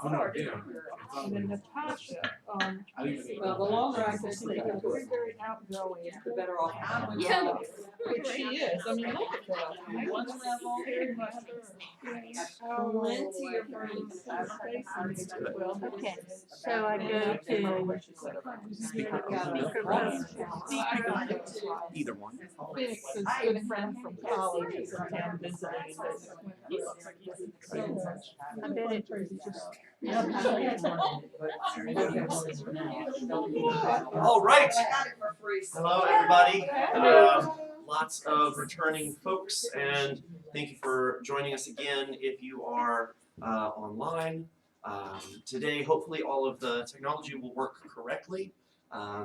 Oh, no, yeah. And then Natasha, Well, the longer I can stay, very, very outgoing. the better off I am. Yeah. Which she is. I mean, look at that. One level. Very much her. Plenty of room. Well, Okay, so I go to I've got a Either one. Phoenix is a good friend from college, is in town visiting. I bet it All right. I got it for free. Hello, everybody. Lots of returning folks, and thank you for joining us again. If you are online today, hopefully all of the technology will work correctly.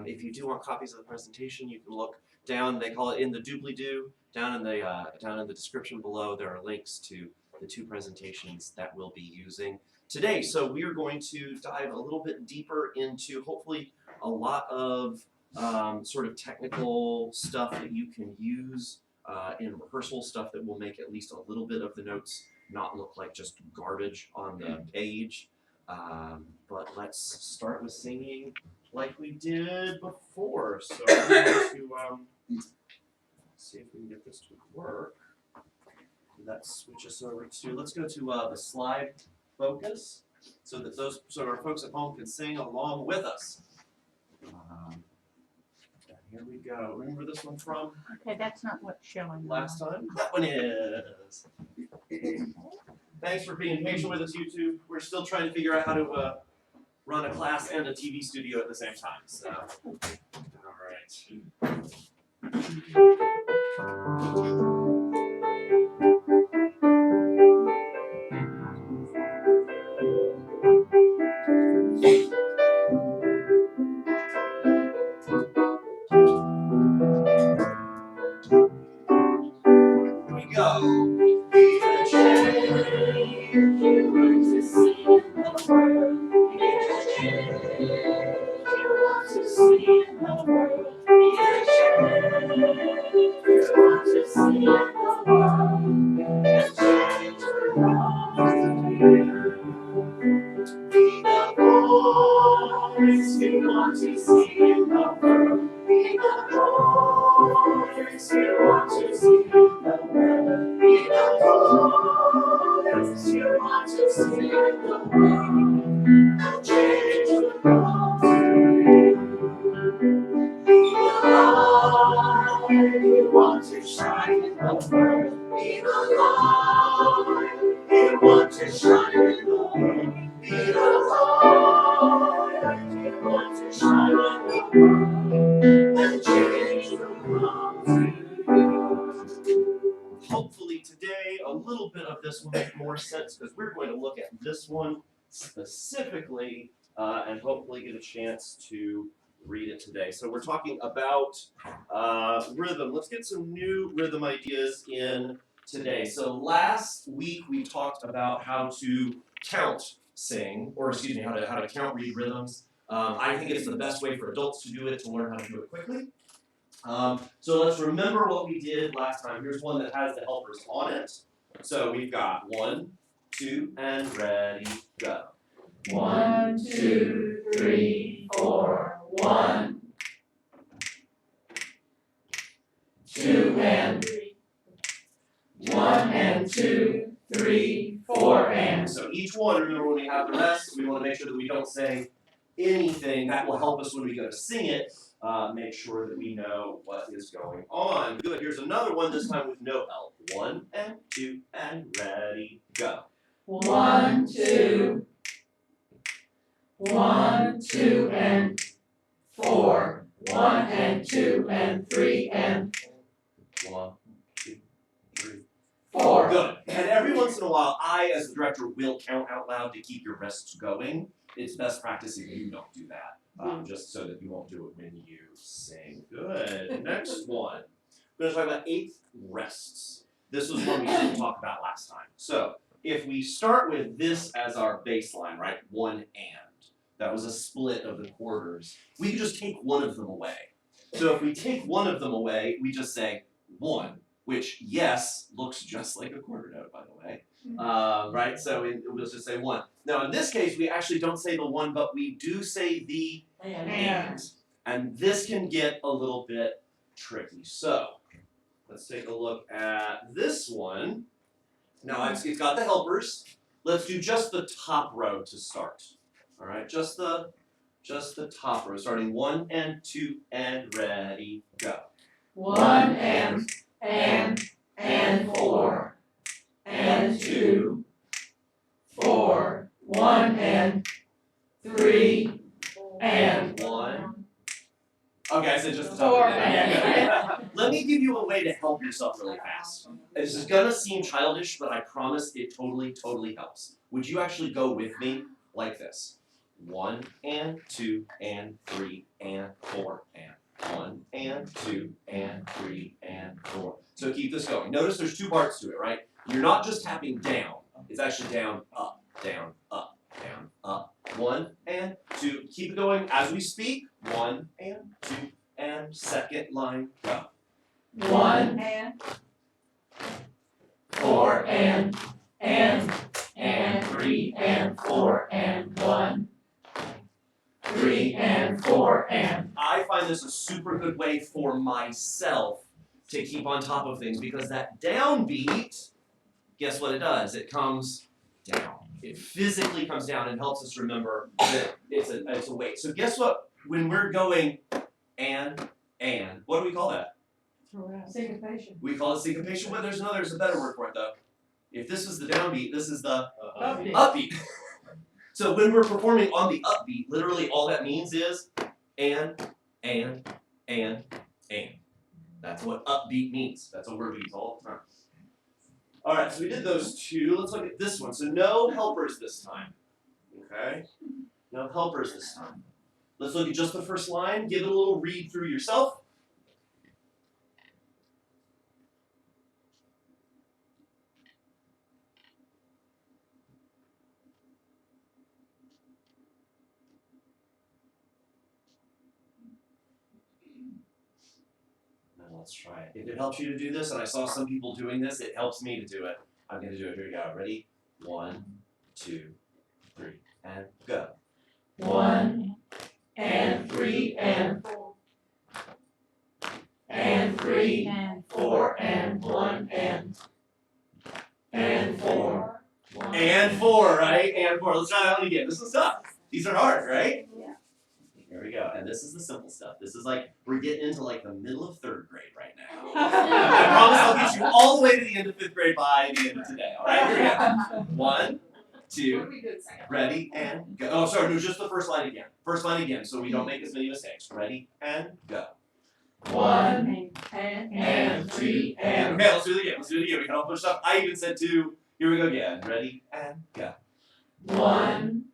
If you do want copies of the presentation, you can look down. They call it in the doobly-doo. Down in the description below, there are links to the two presentations that we'll be using today. So we are going to dive a little bit deeper into hopefully a lot of sort of technical stuff that you can use in rehearsal, stuff that will make at least a little bit of the notes not look like just garbage on the page. But let's start with singing like we did before. So I'm going to see if we can get this to work. That switches over to, let's go to the slide focus so that our folks at home can sing along with us. Here we go. Remember this one from Okay, that's not what's showing. last time? That one is. Thanks for being patient with us, YouTube. We're still trying to figure out how to run a class and a TV studio at the same time. So, all right. Hopefully today a little bit of this will make more sense because we're going to look at this one specifically and hopefully get a chance to read it today. So we're talking about rhythm. Let's get some new rhythm ideas in today. So last week we talked about how to count sing, or excuse me, how to count read rhythms. I think it's the best way for adults to do it, to learn how to do it quickly. So let's remember what we did last time. Here's one that has the helpers on it. So we've got 1, 2, and ready, go. 1, 2, 3, 4. 1, 2, and 1 and 2, 3, 4, and. So each one, remember when we have the rest, we want to make sure that we don't say anything that will help us when we go to sing it. Make sure that we know what is going on. Good. Here's another one, this time with no help. 1 and 2 and ready, go. 1, 2. 1, 2, and 4. 1 and 2 and 3 and 1, 2, 3, 4. Good. And every once in a while, I, as the director, will count out loud to keep your rests going. It's best practice if you don't do that. Just so that you won't do it when you sing. Good. Next one. We're going to talk about eighth rests. This was one we didn't talk about last time. So if we start with this as our baseline, right? 1 and. That was a split of the quarters. We could just take one of them away. So if we take one of them away, we just say 1, which, yes, looks just like a quarter note, by the way. Right? So we'll just say 1. Now, in this case, we actually don't say the 1, but we do say the and. And this can get a little bit tricky. So, let's take a look at this one. Now, it's got the helpers. Let's do just the top row to start. All right, just the top row, starting 1 and 2 and ready, go. 1 and 4 and 2, 4, 1 and 3 and 1. Okay, I said just the top. 4 Yeah. Let me give you a way to help yourself really fast. This is gonna seem childish, but I promise it totally helps. Would you actually go with me like this? 1 and 2 and 3 and 4 and 1 and 2 and 3 and 4. So keep this going. Notice there's 2 parts to it, right? You're not just tapping down. It's actually down, up, down, up, down, up. 1 and 2. Keep it going as we speak. 1 and 2 and second line, go. 1 And 4 and 3 and 4 and 1, 3 and 4 and. I find this a super good way for myself to keep on top of things because that downbeat, guess what it does? It comes down. It physically comes down and helps us remember that it's a weight. So guess what? When we're going and, what do we call that? syncopation. We call it syncopation, but there's a better word for it though. If this is the downbeat, this is the Upbeat. upbeat. So when we're performing on the upbeat, literally all that means is and. That's what upbeat means. That's a word we use all the time. All right, so we did those 2. Let's look at this one. So no helpers this time. Okay? No helpers this time. Let's look at just the first line. Give it a little read through yourself. Let's try it. If it helps you to do this, and I saw some people doing this, it helps me to do it. I'm going to do it. Here we go. Ready? 1, 2, 3, and go. 1 and 3 and 3 And 4 and 1 and 4. And 4, right? And 4. Let's try that one again. This is tough. These are hard, right? Yeah. Here we go. And this is the simple stuff. This is like, we're getting into like the middle of 3rd grade right now. I promise I'll get you all the way to the end of 5th grade by the end of today. All right? Here we go. 1, What 2, do we do second? ready, and go. Oh, sorry, no, just the first line again. First line again, so we don't make as many mistakes. Ready, and go. 1 And and 3 and. Okay, let's do it again. We can all push up. I even said 2. Here we go again. Ready, and go. 1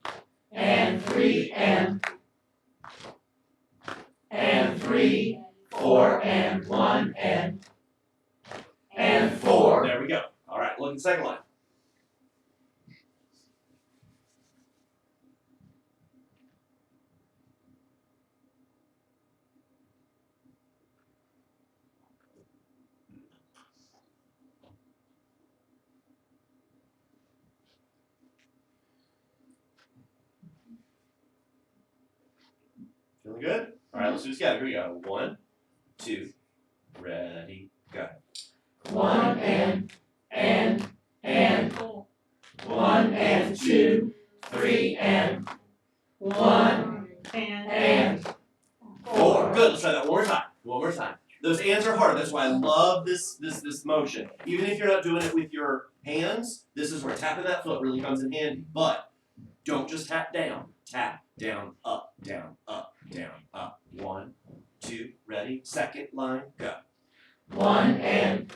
and 3 and 3, 4 and 1 and 4. There we go. All right, look at the second line. Feeling good? All right, let's do this again. Here we go. 1, 2, ready, go. 1 and 1 and 2, 3 and 1 and 4. Good. Let's try that one more time. Those ands are hard. That's why I love this motion. Even if you're not doing it with your hands, this is where tapping that foot really comes in handy. But don't just tap down. Tap down, up, down, up, down, up. 1, 2, ready. Second line, go. 1 and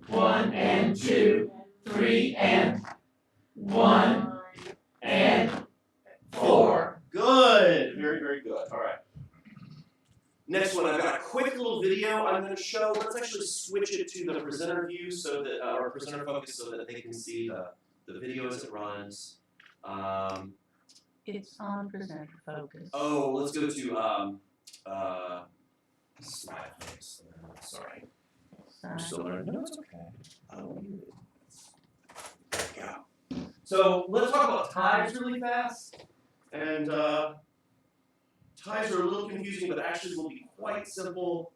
1 and 2, 3 and 1 and 4. Good. Very, very good. All right. Next one, I've got a quick little video I'm going to show. Let's actually switch it to the presenter view so that, or presenter focus so that they can see the video as it runs. it's on presenter focus. Oh, let's go to Smile face. Sorry. I'm Sorry. still learning. No, it's okay. There we go. So let's talk about ties really fast. And ties are a little confusing, but actually will be quite simple.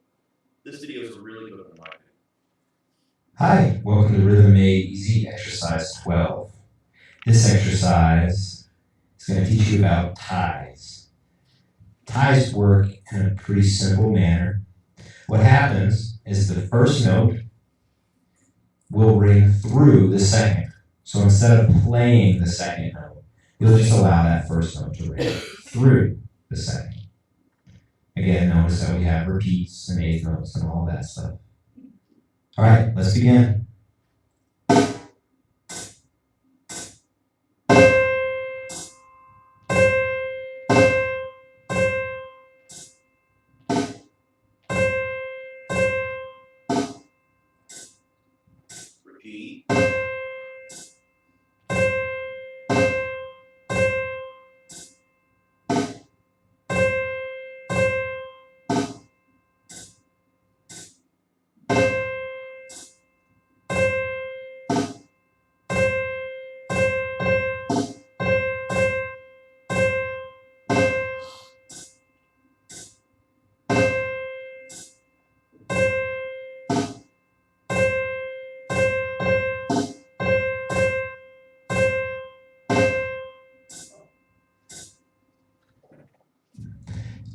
This video is a really good one in my opinion. Hi, welcome to Rhythm Made Easy Exercise 12. This exercise is going to teach you about ties. Ties work in a pretty simple manner. What happens is the first note will ring through the second. So instead of playing the second note, you'll just allow that first note to ring through the second. Again, notice that we have repeats and eighth notes and all that stuff. All right, let's begin. Repeat.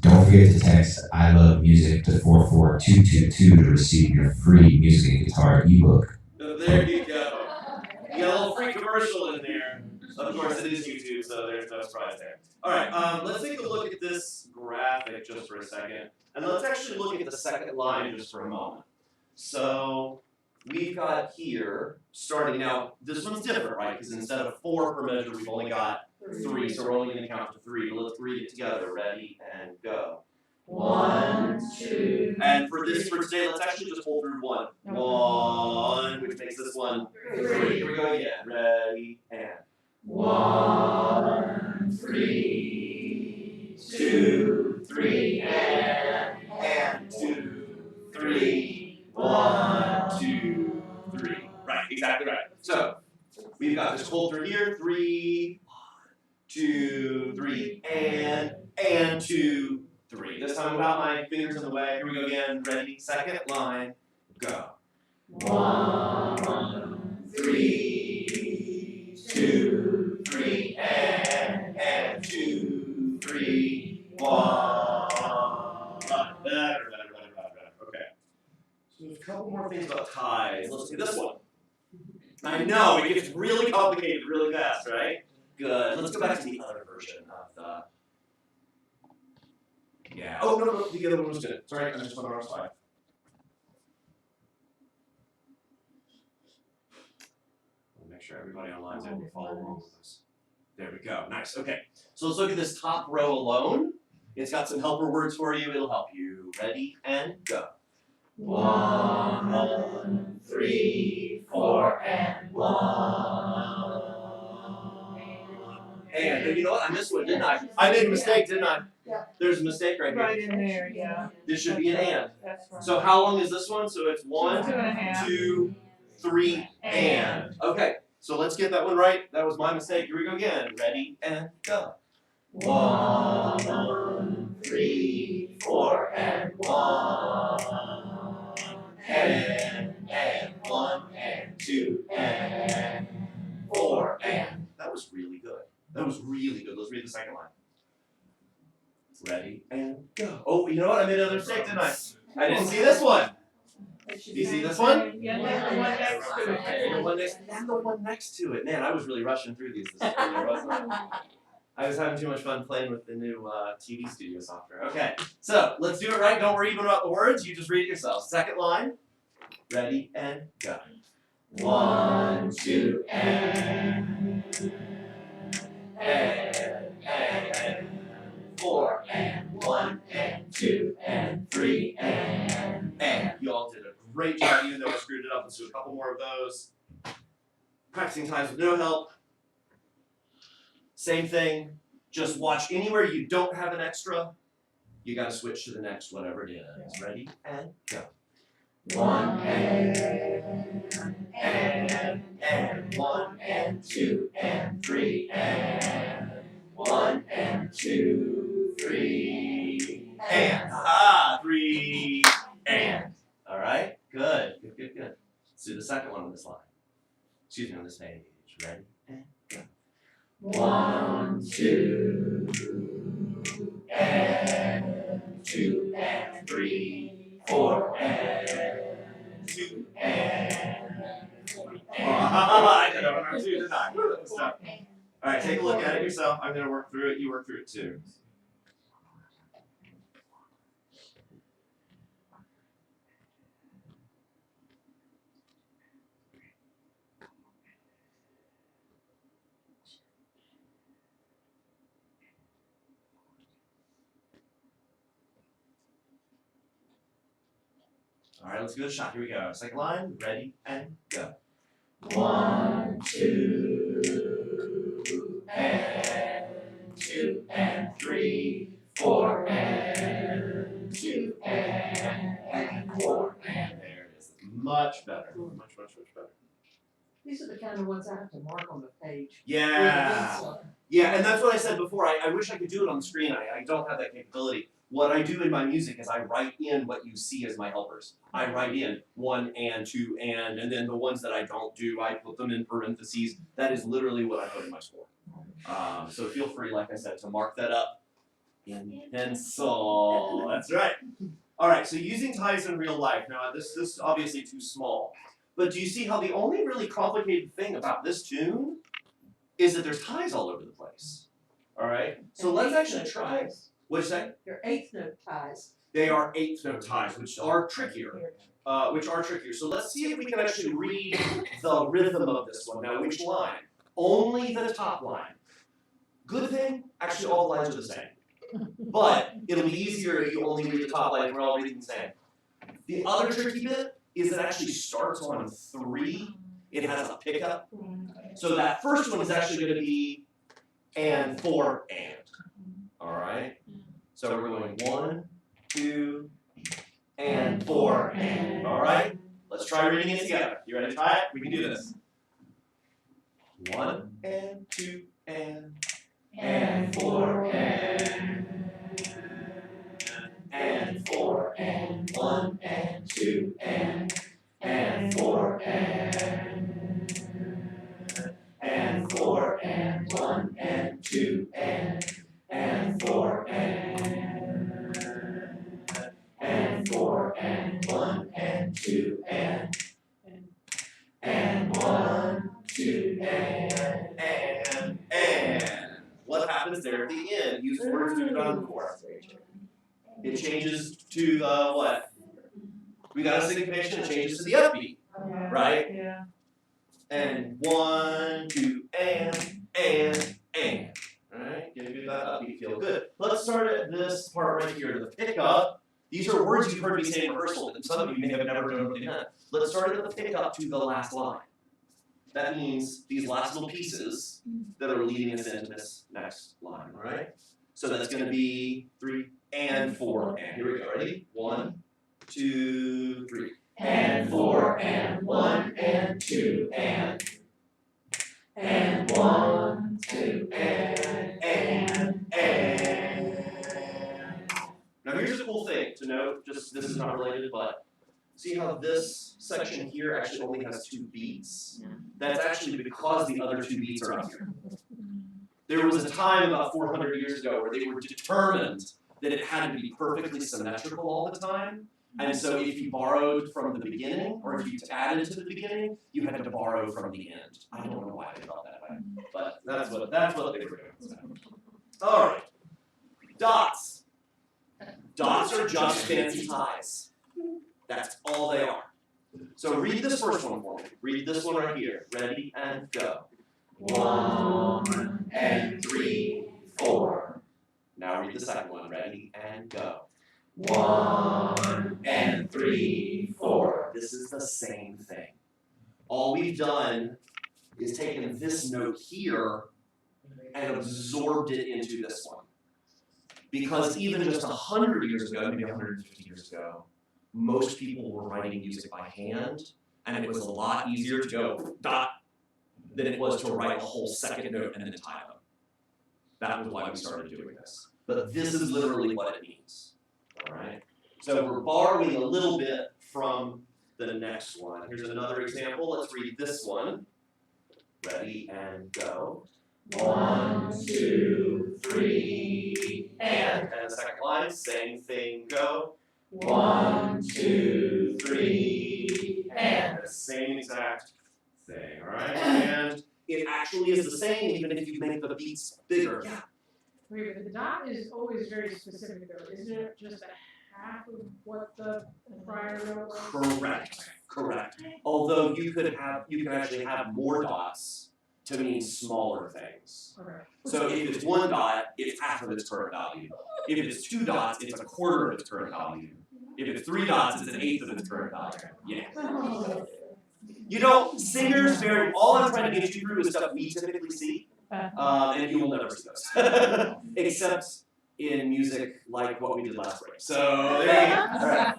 Don't forget to text I love music to 44222 to receive your free music and guitar ebook. There you go. You got a little free commercial in there. Of course, it is YouTube, so there's no surprise there. All right, let's take a look at this graphic just for a second. And let's actually look at the second line just for a moment. So we've got here, starting now, this one's different, right? Because instead of 4 per measure, we've only got 3, so we're only going to count to 3. But let's read it together. Ready, and go. 1, 2. And for today, let's actually just hold through 1. 1, which makes this one 3. Here we go again. Ready, and 1, 3, 2, 3, and 2, 3, 1, 2, 3. Right, exactly right. So we've got this hold through here. 3, 2, 3, and 2, 3. This time without my fingers in the way. Here we go again. Ready, second line, go. 1, 3, 2, 3, And 2, 3, 1. Better. Okay. So there's a couple more things about ties. Let's do this one. I know, it gets really complicated really fast, right? Good. Let's go back to the other version of the... Yeah. Oh, no, the other one was good. Sorry, I just went on our slide. We'll make sure everybody online is able to follow along with us. There we go. Nice. Okay. So let's look at this top row alone. It's got some helper words for you. It'll help you. Ready, and go. 1, 3, 4, and 1. And you know what? I missed one, didn't I? I made a mistake, didn't I? Yeah. There's a mistake right Right here. in there, yeah. This should be an and. That's right. So how long is this one? So it's 1, 2.5. 2, 3, and. Okay, so let's get that one right. That was my mistake. Here we go again. Ready, and go. 1, 3, 4, and 1. And 1, and 2, and 4, and. That was really good. That was really good. Let's read the second line. Ready, and go. Oh, you know what? I made another mistake, didn't I? I didn't see this one. Do you see this one? Yeah, and the one next to it. And the one next to it. Man, I was really rushing through these this earlier, wasn't I? I was having too much fun playing with the new TV studio software. Okay, so let's do it right. Don't worry even about the words. You just read it yourself. Second line. Ready, and go. 1, 2, and 4, and 1, and 2, and 3, And you all did a great job, even though I screwed it up. Let's do a couple more of those. Practicing times with no help. Same thing. Just watch anywhere you don't have an extra. you gotta switch to the next, whatever it is. Ready, and go. 1 and 1 and 2 and 3 and 1 and 2, 3 and. Aha, 3 and. All right, good. Let's do the second one on this line. Excuse me, on this page. Ready, and go. 1, 2 and 2 and 3, 4 and 2 and 4 I did it on 2 didn't I? Woo, that was tough. All right, take a look at it yourself. I'm gonna work through it. You work through it too. All right, let's give it a shot. Here we go. Second line, ready, and go. 1, 2 and 2 and 3, 4 and 2 and 4 and. There it is. Much better. Much better. These are the kind of ones I have to mark on the page. Yeah. Yeah, and that's what I said before. I wish I could do it on the screen. I don't have that capability. What I do in my music is I write in what you see as my helpers. I write in 1 and 2 and then the ones that I don't do, I put them in parentheses. That is literally what I put in my score. So feel free, like I said, to mark that up in pencil. That's right. All right, so using ties in real life. Now, this is obviously too small. But do you see how the only really complicated thing about this tune is that there's ties all over the place? All right, so let's actually try. What'd you say? Your eighth note ties. They are 8th note ties, which are trickier. So let's see if we can actually read the rhythm of this one. Now, which line? Only the top line. Good thing, actually all the lines are the same. But it'll be easier if you only read the top line. We're all reading the same. The other tricky bit is it actually starts on 3. It has a pickup. So that first one is actually going to be and 4 and. All right. So we're going 1, 2, and 4 and. All right. Let's try reading it together. You ready to try it? We can do this. 1 and 2 and 4 and 4 and 1 and 2 and 4 and 4 and 1 and 2 and 4 and 4 and 1 and 2 and 1, 2 and. What happens there at the end? Use words to on the chorus. It changes to the what? We got a syncopation, it changes to the upbeat, right? Yeah. And 1, 2, and. Alright, give that upbeat feel good. Let's start at this part right here, the pickup. These are words you've heard me say in rehearsal, and some of you may have never known what they meant. Let's start at the pickup to the last line. That means these last little pieces that are leading us into this next line, all right? So that's going to be 3 and 4 and. Here we go. Ready? 1, 2, 3. And 4 and 1 and 2 and 1, 2 and. Now here's a cool thing to note. Just this is not related, but see how this section here actually only has 2 beats? That's actually because the other 2 beats are up here. There was a time about 400 years ago where they were determined that it had to be perfectly symmetrical all the time. And so if you borrowed from the beginning, or if you added to the beginning, you had to borrow from the end. I don't know why they felt that way, but that's what they were doing. All right, dots. Dots are just fancy ties. That's all they are. So read this first one for me. Read this one right here. Ready and go. 1 and 3, 4. Now read the second one. Ready and go. 1 and 3, 4. This is the same thing. All we've done is taken this note here and absorbed it into this one. Because even just 100 years ago, maybe 150 years ago, most people were writing music by hand, and it was a lot easier to go dot than it was to write a whole second note and then tie them. That was why we started doing this. But this is literally what it means. All right? So we're borrowing a little bit from the next one. Here's another example. Let's read this one. Ready and go. 1, 2, 3, and. And the second line, same thing, go. 1, 2, 3, and. The same exact thing, all right? And it actually is the same even if you make the beats bigger. Yeah. Wait, but the dot is always very specific though, isn't it just a half of what the prior note was? Correct. Although you can actually have more dots to mean smaller things. Okay. So if it's one dot, it's half of its current value. If it's two dots, it's a quarter of its current value. If it's three dots, it's an eighth of its current value. Yeah. You know, singers vary. All I'm trying to get you through is stuff we typically see, and you will never see those, except in music like what we did last week. So there you go. All right.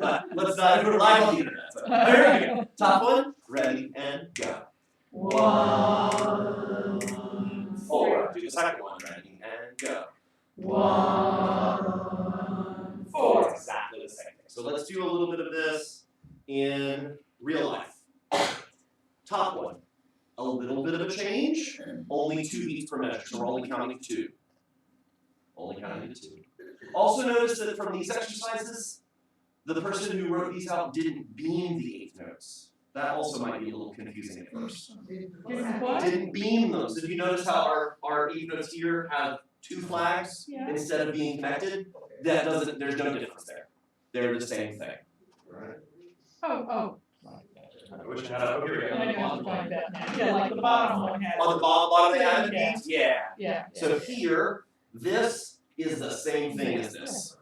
But let's not. We're live on the internet. So there we go. Top one. Ready and go. 1, 4. Do the second one. Ready and go. 1, 4. It's exactly the same thing. So let's do a little bit of this in real life. Top one. A little bit of a change. Only 2 beats per measure. So we're only counting 2. Only counting to 2. Also notice that from these exercises, the person who wrote these out didn't beam the 8th notes. That also might be a little confusing at first. What? Didn't beam them. So if you notice how our 8th notes here have 2 flags instead of being connected, that doesn't. There's no difference there. They're the same thing. Right? Oh. Which here we go. I know what you're talking about now. Yeah, like the bottom one has. On the bottom they have the Yeah. beats? Yeah. Yeah. So here, this is the same thing as this.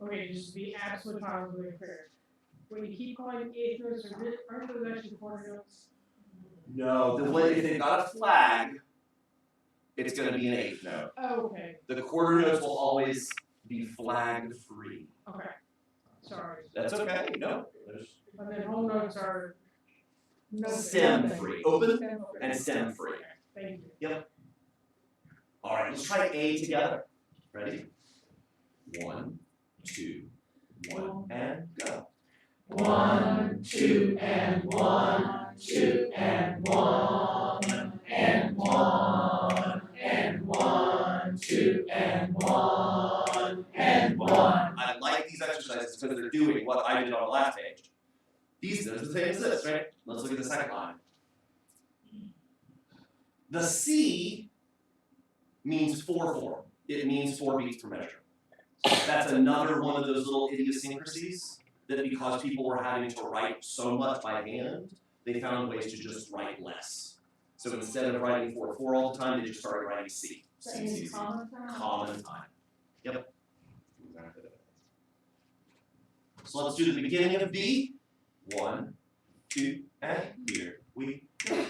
Okay, just to be absolutely positively clear. When you keep calling 8th notes, aren't those actually quarter notes? No, the way if they've got a flag, it's going to be an 8th note. Oh, okay. The quarter notes will always be flag free. Okay. Sorry. That's okay. No. And then whole notes are Stem free. Open and stem free. Thank you. All right, let's try A together. Ready? 1, 2, 1, and go. 1, 2, and 1, 2, and 1, and 1, and 1, 2, and 1, and 1. I like these exercises because they're doing what I did on the last page. These are the same as this, right? Let's look at the second line. The C means 4/4. It means 4 beats per measure. That's another one of those little idiosyncrasies that because people were having to write so much by hand, they found ways to just write less. So instead of writing 4/4 all the time, they just started writing C. C, C, C. Common time. Yep. So let's do the beginning of B. 1, 2, and here we go.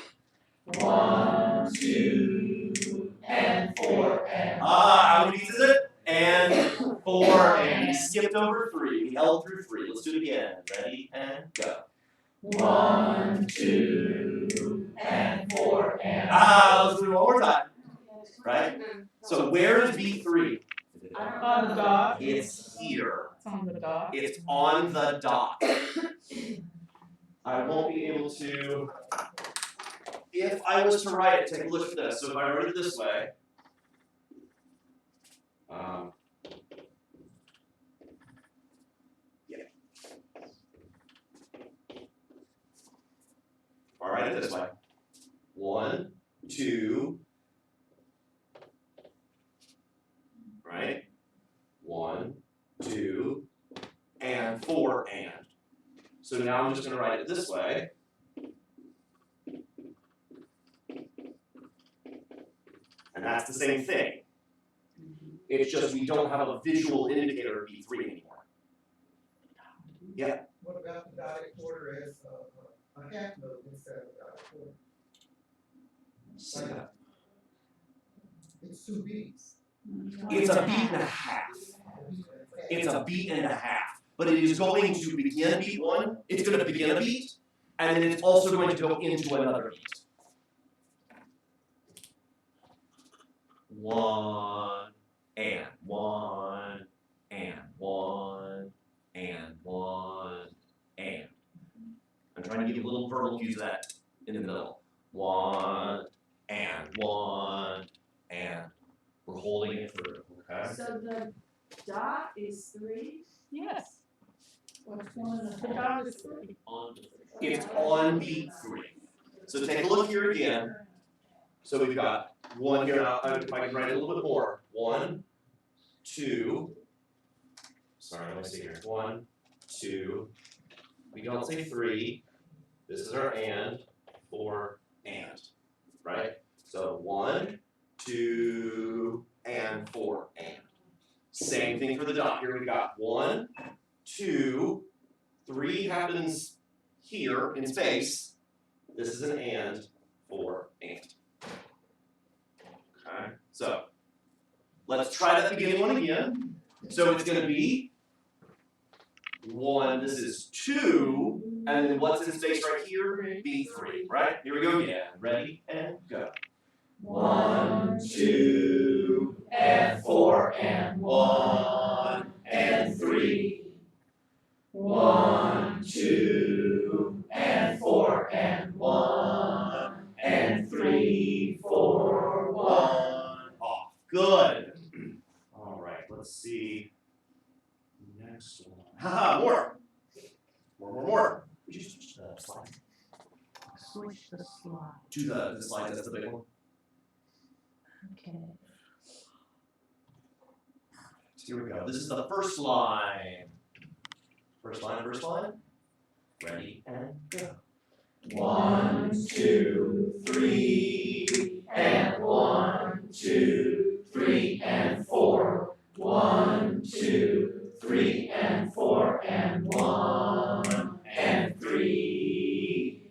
1, 2, and 4, and. How many beats is it? And 4, and we skipped over 3. We held through 3. Let's do it again. Ready, and go. 1, 2, and 4, and. Let's do it one more time. Right? So where is beat 3? On the dot. It's here. It's on the dot. It's on the dot. I won't be able to, if I was to write it, take a look at this. So if I wrote it this way, I'll write it this way. 1, 2, right? 1, 2, and 4, and. So now I'm just going to write it this way. And that's the same thing. It's just we don't have a visual indicator of B3 anymore. Yeah. What about the dotted quarter as a half note instead of a dotted quarter? See that? It's 2 beats. It's a beat and a half. It's a beat and a half. But it is going to begin beat 1, it's going to begin a beat, and then it's also going to go into another beat. 1 and 1 and 1 and 1 and. I'm trying to give you little verbal cues of that in the middle. 1 and 1 and. We're holding it through. Okay. So the dot is 3? Yes. What's 1 and a The half? dot is 3. It's on beat 3. So take a look here again. So we've got 1 here. Now, if I can write it a little bit more. 1, 2. Sorry, let me see here. 1, 2. We don't say 3. This is our and, 4, and. Right? So 1, 2, and 4, and. Same thing for the dot. Here we got 1, 2, 3 happens here in space. This is an and, 4, and. Okay, so let's try that beginning one again. So it's going to be 1, this is 2, and then what's in space right here? Be 3, right? Here we go again. Ready, and go. 1, 2, and 4, and 1, and 3. 1, 2, and 4, and 1, and 3, 4, 1. Off. Good. All right, let's see. Next one. Haha, more. More. Would you switch the slide? Switch the slide. To the slide, that's the big one. Okay. So here we go. This is the first line. First line. Ready, and go. 1, 2, 3, and 1, 2, 3, and 4. 1, 2, 3, and 4, and 1, and 3.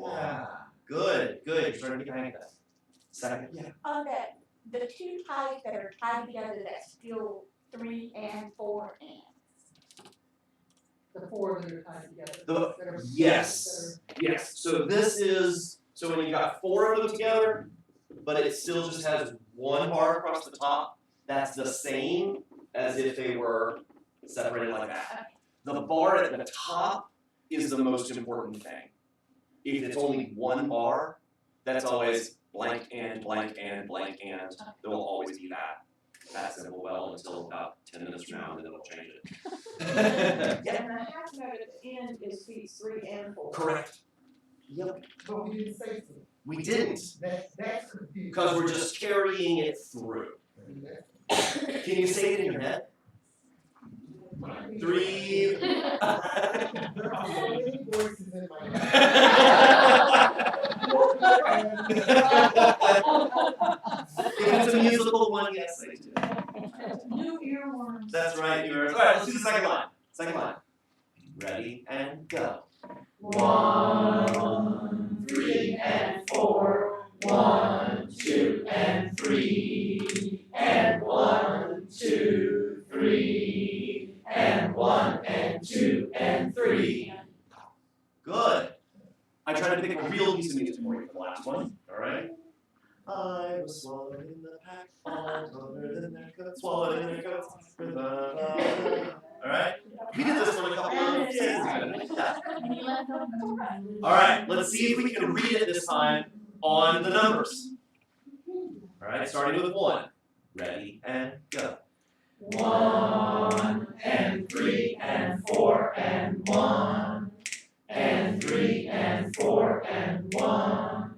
Yeah. Good. You're starting to get behind that. Second. Yeah. On the 2 ties that are tied together, that's still 3 and 4 and. The 4 that are tied together. that are- Yes. So this is, so when you got 4 of them together, but it still just has 1 bar across the top, that's the same as if they were separated like that. The bar at the top is the most important thing. If it's only 1 bar, that's always blank and blank and blank and. There will always be that simple, well, until about 10 minutes from now, and then it'll change it. Yeah. And the half note at the end is beats 3 and 4. Correct. Yep. But we didn't say so. We didn't, That's confusing. because we're just carrying it through. Can you say it in your head? 3. There are so many voices in my head. If it's a musical one, yes, I do. New earworms. That's right, yours. All right, let's do the second line. Ready, and go. 1, 3, and 4. 1, 2, and 3. And 1, 2, 3. And 1, and 2, and 3. Good. I tried to pick a real piece of music for you for the last one. All right. I was swallowed in the pack, all covered in their coats, swallowed in their coats. All right. We did this one a couple of days ago. All right. Let's see if we can read it this time on the numbers. All right. Starting with 1. Ready, and go. 1, and 3, and 4, and 1. And 3, and 4, and 1.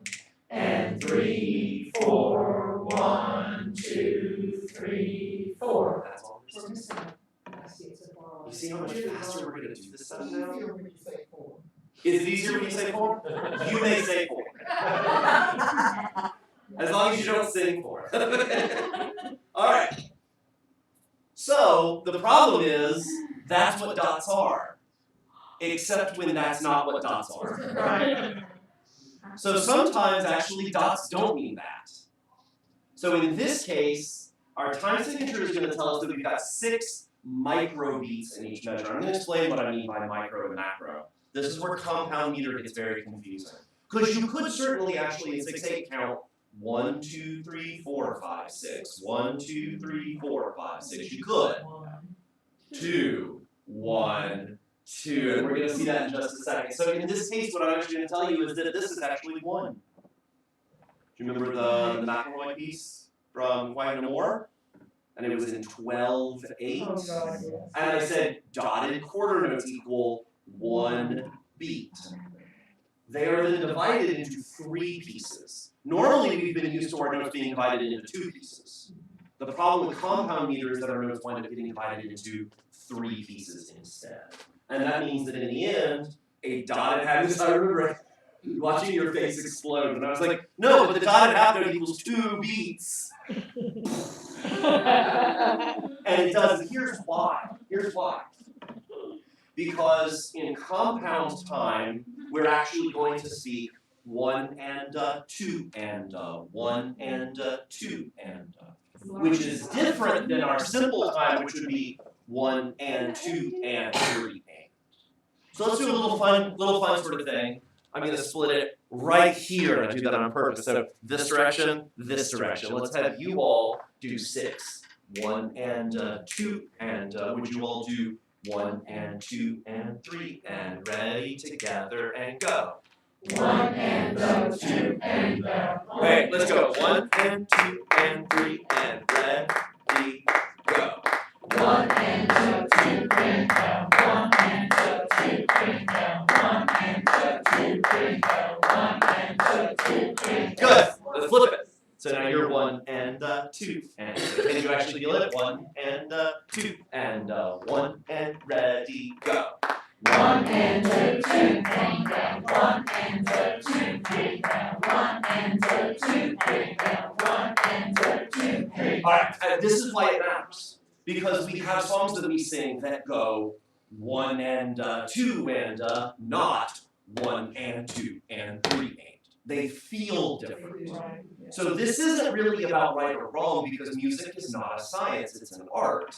And 3, 4, 1, 2, 3, 4. That's all. We're missing a- I see it's a bar. You see how much faster we're going to do this stuff now? Easier when you say 4. Is it easier when you say 4? You may say 4. As long as you don't sing 4. All right. So the problem is that's what dots are, except when that's not what dots are. Right. So sometimes actually dots don't mean that. So in this case, Our time signature is going to tell us that we've got 6 microbeats in each measure. I'm going to explain what I mean by micro and macro. This is where compound meter gets very confusing. Because you could certainly actually in 6/8 count 1, 2, 3, 4, 5, 6. 1, 2, 3, 4, 5, 6. You could. 2, 1, 2. And we're going to see that in just a second. So in this case, what I'm actually going to tell you is that this is actually 1. Do you remember the McElroy piece from Why No More? And it was in 12/8. Oh, God, yes. And I said dotted quarter notes equal 1 beat. They are then divided into 3 pieces. Normally, we've been used to our notes being divided into 2 pieces. The problem with compound meter is that our notes wind up getting divided into 3 pieces instead. And that means that in the end, a dotted half note, I remember watching your face explode, and I was like, no, but the dotted half note equals 2 beats. And it doesn't. Here's why. Here's why. Because in compound time, we're actually going to speak 1 and 2 and 1 and 2 and which is different than our simple time, which would be 1 and 2 and 3 and. So let's do a little fun sort of thing. I'm going to split it right here, and I do that on purpose. So this direction, this direction. Let's have you all do 6. 1 and 2 and would you all do 1 and 2 and 3 and ready together and go. 1 and 2 and go. Okay, let's go. 1 and 2 and 3 and ready go. 1 and 2 and go. 1 and 2 and go. 1 and 2 and go. 1 and 2 and go. Good. Let's flip it. So now you're 1 and 2 and can you actually feel it? 1 and 2 and 1 and ready go. 1 and 2 and go. 1 and 2 and go. 1 and 2 and go. 1 and 2 and go. All right, this is why it matters. Because we have songs that we sing that go 1 and 2 and not 1 and 2 and 3 and. They feel different. So this isn't really about right or wrong because music is not a science, it's an art.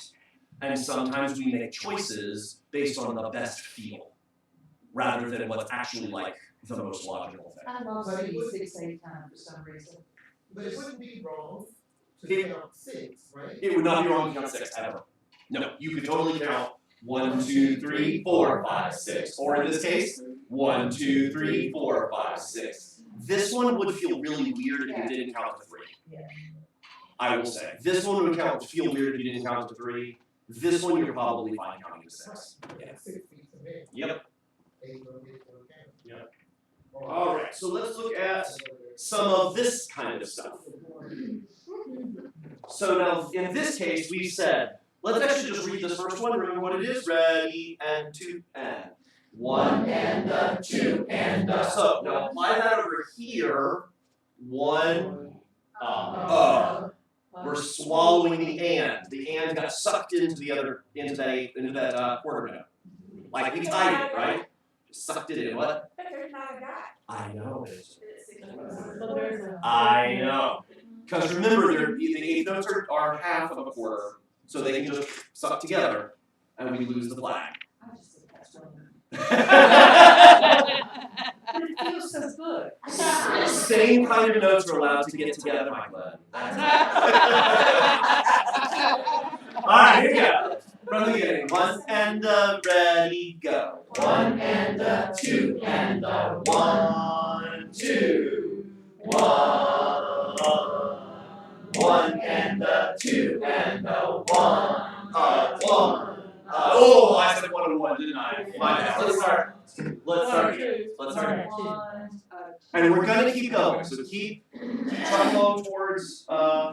And sometimes we make choices based on the best feel, rather than what's actually like the most logical thing. I love saying 6/8 time for some reason. But it wouldn't be wrong to count 6, right? It would not be wrong to count 6 ever. No, you could totally count 1, 2, 3, 4, 5, 6. Or in this case, 1, 2, 3, 4, 5, 6. This one would feel really weird if you didn't count to 3. I will say. This one would feel weird if you didn't count to 3. This one you're probably fine counting to 6. Yeah. 6 feet to me. Yep. 8 will be for the count. Yep. All right, so let's look at some of this kind of stuff. So now, in this case, we said, let's actually just read this first one. Remember what it is? Ready, and 2, and 1 and 2 and so now apply that over here. 1 we're swallowing the and. The and got sucked into the other into that quarter note. Like we tied it, right? Just sucked it in. What? But there's not a dot. I know. So I know. Because remember, the 8 notes are half of a quarter, so they can just suck together, and we lose the flag. I just think that's wonderful. Same It feels so good. kind of notes are allowed to get together, my bud. All right, here we go. From the beginning. 1 and ready, go. 1 and 2 and 1, 2, 1. 1 and 2 and 1, 1. Oh, I said 1 and 1, didn't I? My bad. Let's start. Let's start. And we're gonna keep going. So keep trucking along towards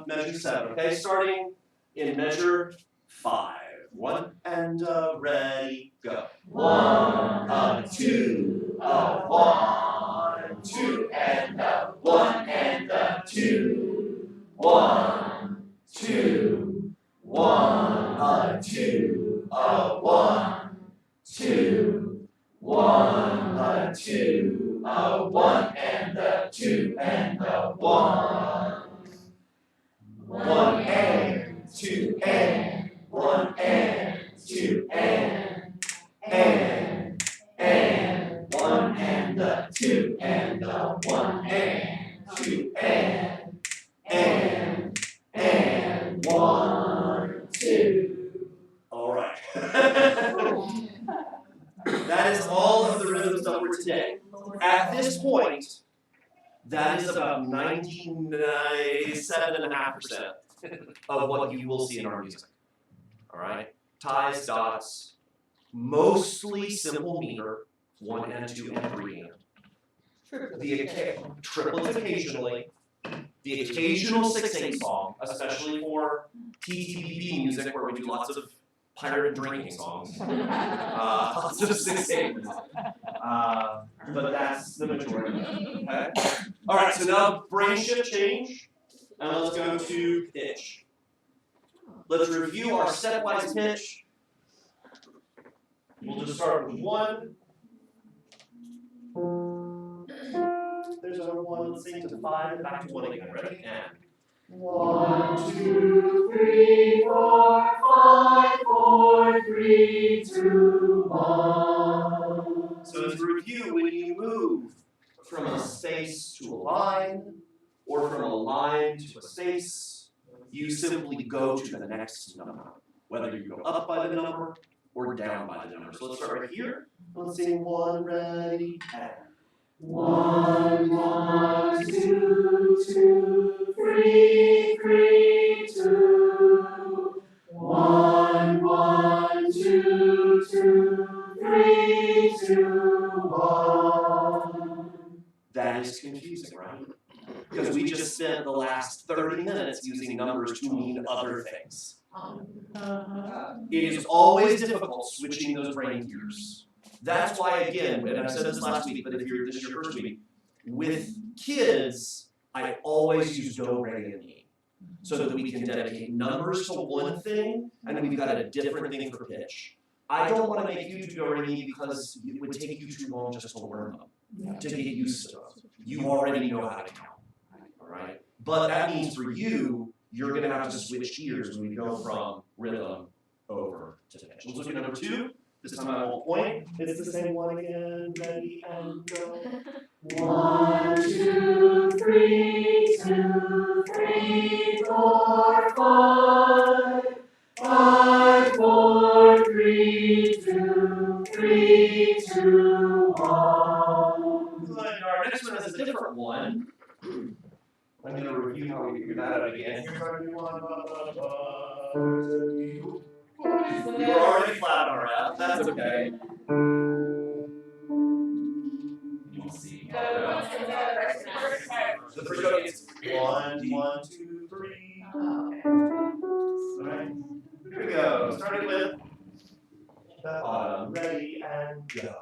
measure 7. Okay, starting in measure 5. 1 and ready, go. 1, 2, 1, 2 and 1 and 2, 1, 2, 1, 2, 1, 2, 1, 2, 1 and 2 and 1, 1 and 2 and 1 and 2 and 1 and the 2 and the 1 and 2 and 1 2. All right. That is all of the rhythm stuff for today. At this point, that is about 97.5% of what you will see in our music. All right? Ties, dots, mostly simple meter, 1 and 2 and 3 and. Triplets occasionally. The occasional 6/8 song, especially for TTBB music where we do lots of pirate drinking songs. Lots of 6/8. But that's the majority. Okay? All right, so now brain shift change, and let's go to pitch. Let's review our stepwise pitch. We'll just start with 1. There's our 1. Let's sing to 5 and back to 1 again. Ready? And 1, 2, 3, 4, 5, 4, 3, 2, 1. So as a review, when you move from a space to a line, or from a line to a space, you simply go to the next number, whether you go up by the number or down by the number. So let's start right here. Let's sing 1, ready, and 1, 1, 2, 2, 3, 3, 2. 1, 1, 2, 2, 3, 2, 1. That is confusing, right? Because we just spent the last 30 minutes using numbers to mean other things. It is always difficult switching those brain gears. That's why, again, and I said this last week, but if this is your first week, with kids, I always use do, re, and mi, so that we can dedicate numbers to one thing, and then we've got a different thing for pitch. I don't want to make you do do, re, mi because it would take you too long just to learn them, to get used to them. You already know how to count, all right? But that means for you, you're going to have to switch gears when we go from rhythm over to pitch. Let's look at number 2. This time I won't point. It's the same one again. Ready and go. 1, 2, 3, 2, 3, 4, 5. 5, 4, 3, 2, 3, 2, 1. Our next one is a different one. I'm going to review how we figure that out again. Here's our new one. We were already flat on our F. That's okay. You'll see. The first go is 1, 1, 2, 3. Alright. Here we go. Starting with the bottom. Ready and go.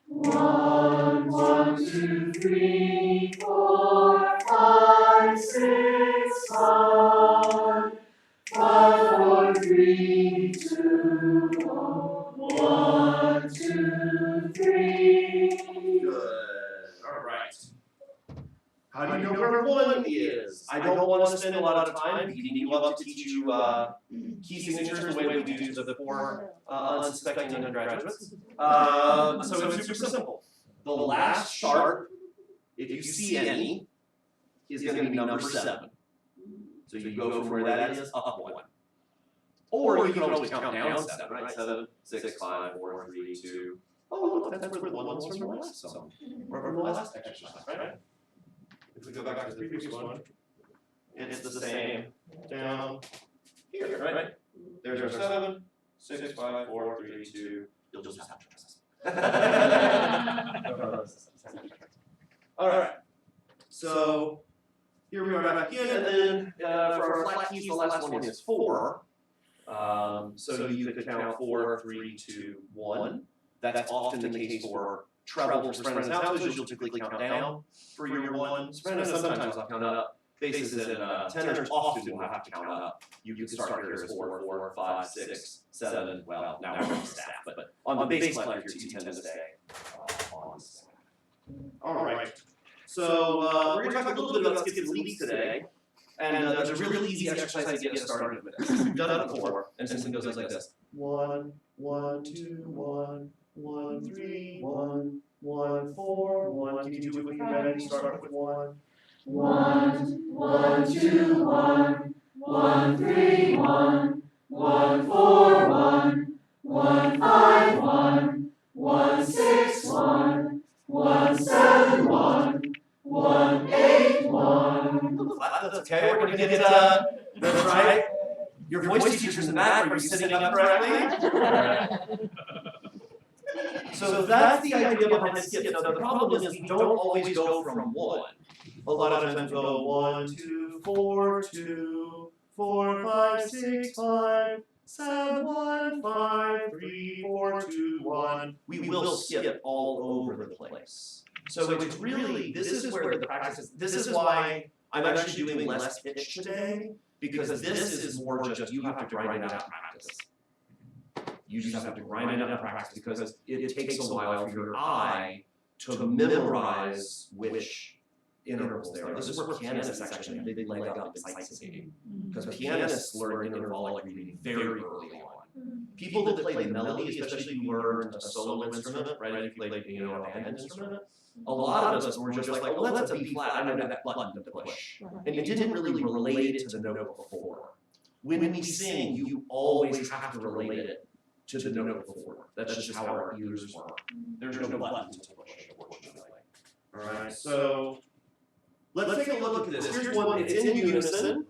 1, 1, 2, 3, 4, 5, 6, 5. 5, 4, 3, 2, 1, 2, 3. Good. All right. How do you know where 1 is? I don't want to spend a lot of time beating you up to teach you key signatures the way we do to the 4 unsuspecting undergraduates. So it's super simple. The last sharp, if you see any, is going to be number 7. So you go from where that is up 1. Or you can always count down 7, right? 7, 6, 5, 4, 3, 2. Oh, look, that's where the 1 was from the last song. Or from the last exercise, right? If we go back to the previous one, it's the same down here, right? There's our 7, 6, 5, 4, 3, 2. You'll just have to trust us. All right. So here we are back again, and then for our flat keys, the last one is 4. So you could count 4, 3, 2, 1. That's often the case for treble for sopranos and altos. You'll typically count down for your 1. Sopranos sometimes I'll count up. Basses and tenors often will have to count up. You can start here as 4, 4, 5, 6, 7. Well, now we're on staff, but on the bass clef here, you tend to stay on staff. All right. So we're going to talk a little bit about skips and leaps today. And there's a really easy exercise to get us started with. We've done it before, and it goes like this. 1, 1, 2, 1, 1, 3, 1, 1, 4, 1. Can you do it with me? Ready? Start with 1. 1, 1, 2, 1, 1, 3, 1, 1, 4, 1, 1, 5, 1, 1, 6, 1, 1, 7, 1, 1, 8, 1. That's okay. We're gonna get that's right. Your voice teacher's in the back. Are you sitting up correctly? So that's the idea behind the skip. Now the problem is we don't always go from 1. A lot of times we go 1, 2, 4, 2, 4, 5, 6, 5, 7, 1, 5, 3, 4, 2, 1. We will skip all over the place. So it's really, this is where the practice, this is why I'm actually doing less pitch today, because this is more just, you have to grind it out in practice. You just have to grind it out in practice because it takes a while for your eye to memorize which intervals there are. This is where pianists actually have a big leg up in sight singing, because pianists learn intervallic reading very early on. People that play the melody, especially if you learned a solo instrument, right? If you played, a band instrument, a lot of us were just like, oh, that's a B flat, I know that button to push. And you didn't really relate it to the note before. When we sing, you always have to relate it to the note before. That's just how our ears work. There's no buttons to push, unfortunately. All right, so let's take a look at this. Here's one, it's in unison.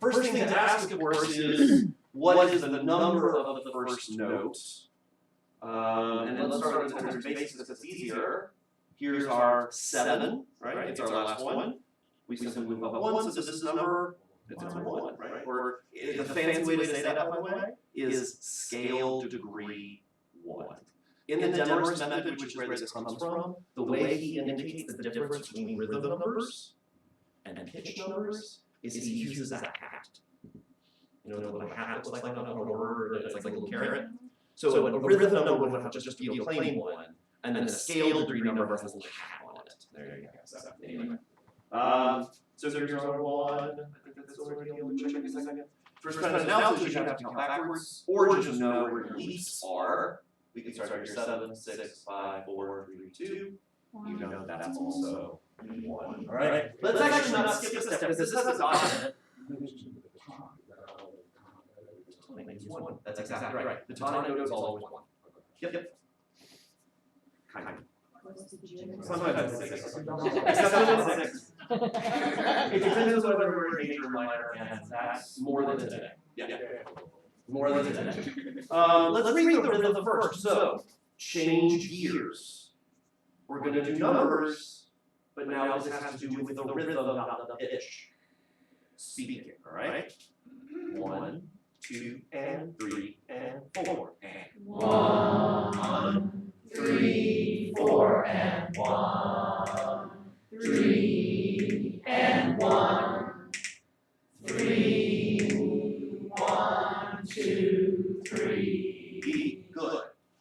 First thing to ask, of course, is what is the number of the first note? And then let's start with the basics because it's easier. Here's our 7, right? It's our last one. We simply move up 1, so this is number, it's 1, right? Or the fancy way to say that, by the way, is scale degree 1. In the Demarest method, which is where this comes from, the way he indicates the difference between rhythm numbers and pitch numbers is he uses a hat. You know, the little hat that looks like on a horror, it's like a little carrot. So a rhythm number would have just be a plain 1, and then a scale degree number has a little hat on it. There you go. So anyway, so here's our 1. I think that's already on the check in a second. First kind of altitude, you have to count backwards, or just know where your leaps are. We can start here 7, 6, 5, 4, 3, 2. You know that's also 1. All right. Let's actually not skip a step because this has a dot in it. That's exactly right. The tonic note is always 1. Yep. Kind of. Sometimes it's 6. Except when it's 6. It depends on whether we're in major or minor, and that's more than today. Yeah. More than today. Let's read the rhythm first. So, change gears. We're going to do numbers, but now this has to do with the rhythm, not the pitch. Speaking, all right? 1, 2, and 3, and 4, and 1, 3, 4, and 1, 3, and 1, 3, 1, 2, 3. Good.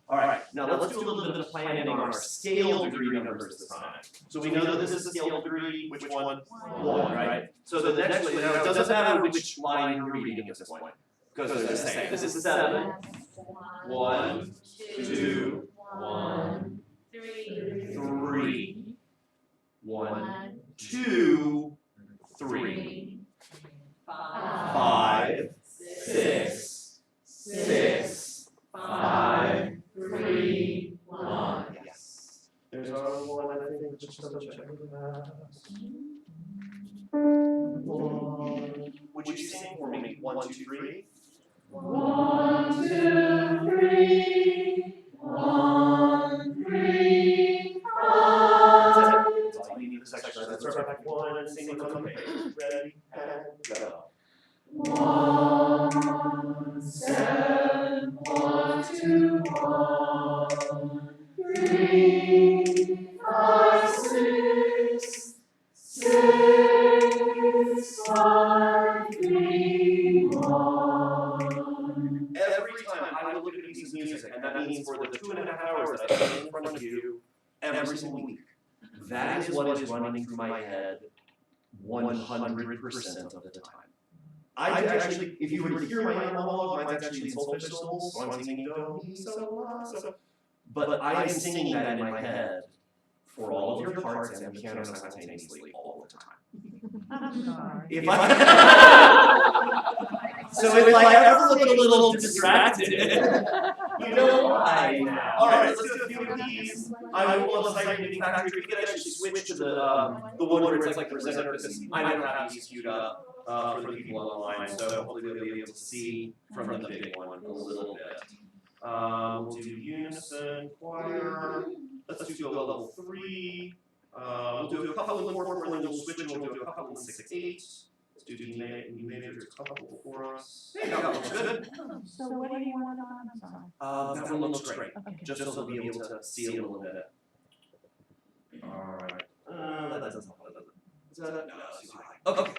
All right. Now let's do a little bit of planning on our scale degree numbers this time. So we know that this is a scale degree. Which one? 1, right? So the next one, now it doesn't matter which line you're reading at this point, because they're the same. This is 7. 1, 2, 1, 3. 1, 2, 3. 5, 6, 6, 5, 3, 1. Yes. There's our 1, I think. Just double check that. 1. Would you sing for me? 1, 2, 3. 1, 2, 3. 1, 3, 5. That's all you need this exercise. Let's start back 1 and sing it on the page. Ready, and go. 1, 7, 1, 2, 1, 3, 5, 6, 6, 5, 3, 1. Every time I look at a piece of music, and that means for the 2.5 hours that I spend in front of you every single week, that is what is running through my head 100% of the time. I actually, if you were to hear my inner monologue, mine's actually these solfege syllables, so I'm singing do, mi, so, la, so. But I am singing that in my head for all of your parts and the piano simultaneously all the time. I'm sorry. If I so if I ever look a little distracted, you know why now. Alright, let's do a few of these. I will love Site Knitting Factory. We could actually switch to the one where it's like the presenter, because I don't have these queued up for the people online, so hopefully they'll be able to see from the big one a little bit. We'll do unison, choir. Let's do a level 3. We'll do a couple in 4/4, and then we'll switch and we'll do a couple in 6/8. Let's do D major, there's a couple for us. There you go, looks good. So what do you want on? I'm sorry. That one looks great, Okay. just so they'll be able to see it a little bit. Alright, that doesn't help, does it? Is that, no, that's too high. Okay,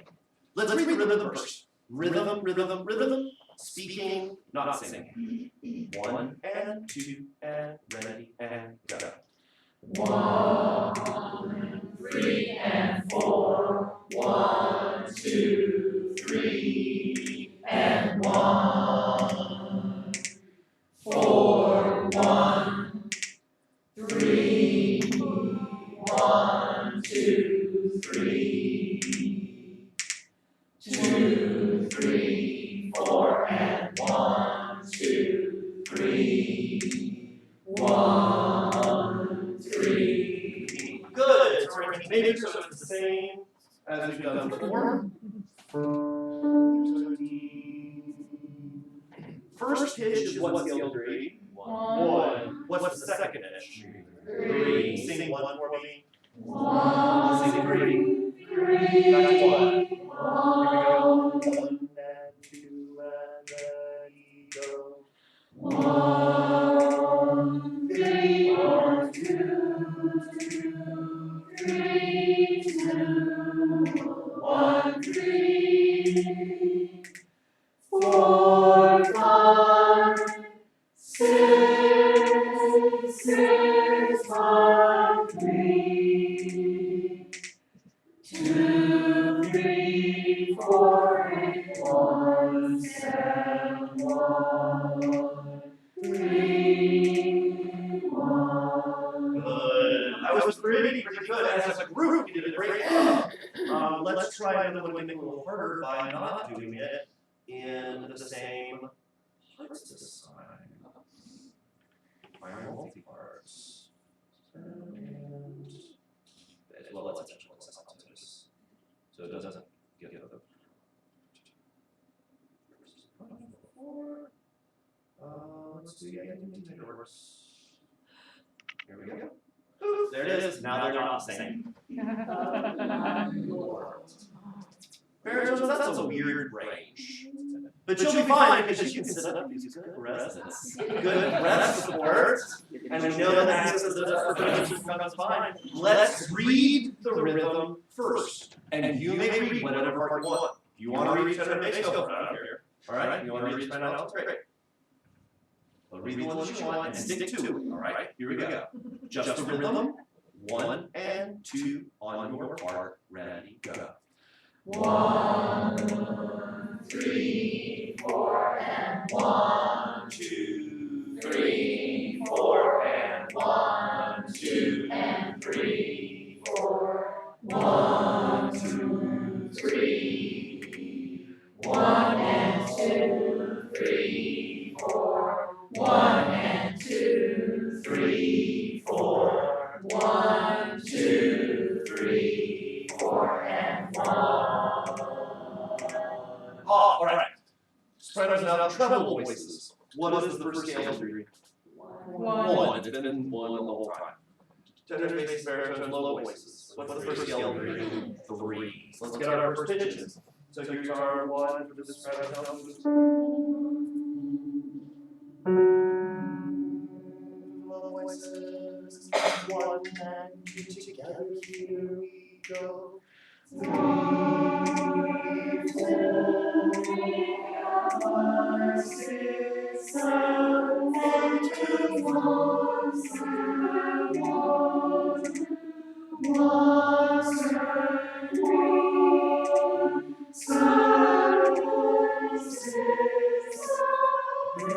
let's read the rhythm first. Rhythm, rhythm, rhythm. Speaking, not singing. 1 and 2 and ready and go. 1, 3 and 4. 1, 2, 3 and 1. 4, 1, 3. 1, 2, 3. 2, 3, 4 and 1, 2, 3. 1, 3. Good. It's already major, so it's the same as we've done before. First pitch is what scale degree? 1. What's the second pitch? 3. Sing 1 for me. 1, Sing 3. 3. Back to 1. 1, 1 and 2 and ready, go. 1, 3, 1, 2, 3, 2, 1, 3, 4, 5, 6, 6, 5, 3, 2, 3, 4, 8, 1, 7, 1, 3, 1. Good. That was pretty good. As a group, you did a great job. Let's try another one, make it a little harder by not doing it in the same parts this time. Minor multi-parts. And well, let's actually look this so it doesn't get the let's do the works. Here we go. Ooh, there it is. Now they're not the same. That's a weird range. But you'll be fine because you can set up these good resonance, good rest support, and we know that access to the prevention comes fine. Let's read the rhythm first, and you may read whatever part you want. If you want to read tenor bass, go for it. I don't care. All right? You want to read soprano alto? Great. But read the one that you want and stick to it. All right? Here we go. Just the rhythm. 1 and 2 on your part. Ready? Go. 1, 3, 4 and 1, 2, 3, 4 and 1, 2 and 3, 4, 1, 2, 3, 1 and 2, 3, 4, 1 and 2, 3, 4, 1, 2, 3, 4 and 1. All right. Sopranos now treble voices. What is the first scale degree? 1. It's been 1 the whole time. Tenors, basses, baritones, low voices. What's the first scale degree? 3. So let's get our first pitches. So here's our 1 for the soprano. Low voices. 1 and 2 together. Here we go. 3, 2, 5, 6, 7, 1, 2, 1, 7, 1, 1, 7, 3. Alright,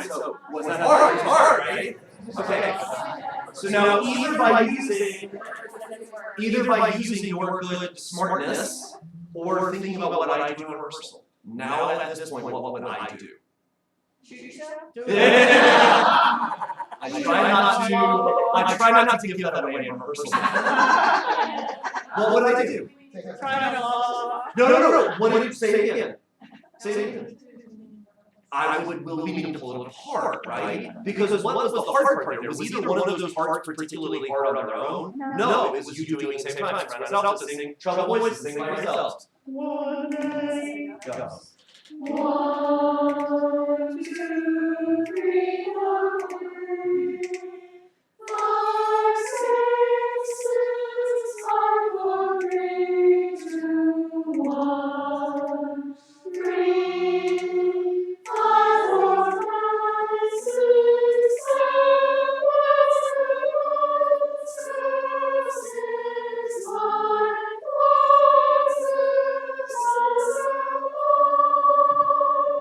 so was that hard? It's hard, right? Okay. So now either by using your good smartness or thinking about what I do in rehearsal. Now at this point, what would I do? Shoot yourself? I try not to give that away in rehearsal. What would I do? Try to fall. No. What did you say it again? Say it again. We need to pull it apart, right? Because what was the hard part there? Was either one of those parts particularly hard on their own? No, it was you doing it at the same time. Surround ourselves to sing Trouble Voices, sing by yourselves. One night. Go. 1, 2, 3, 4, 5, 6, 5, 4, 3, 2, 1, 3, 5, 4, 5, 6, 7,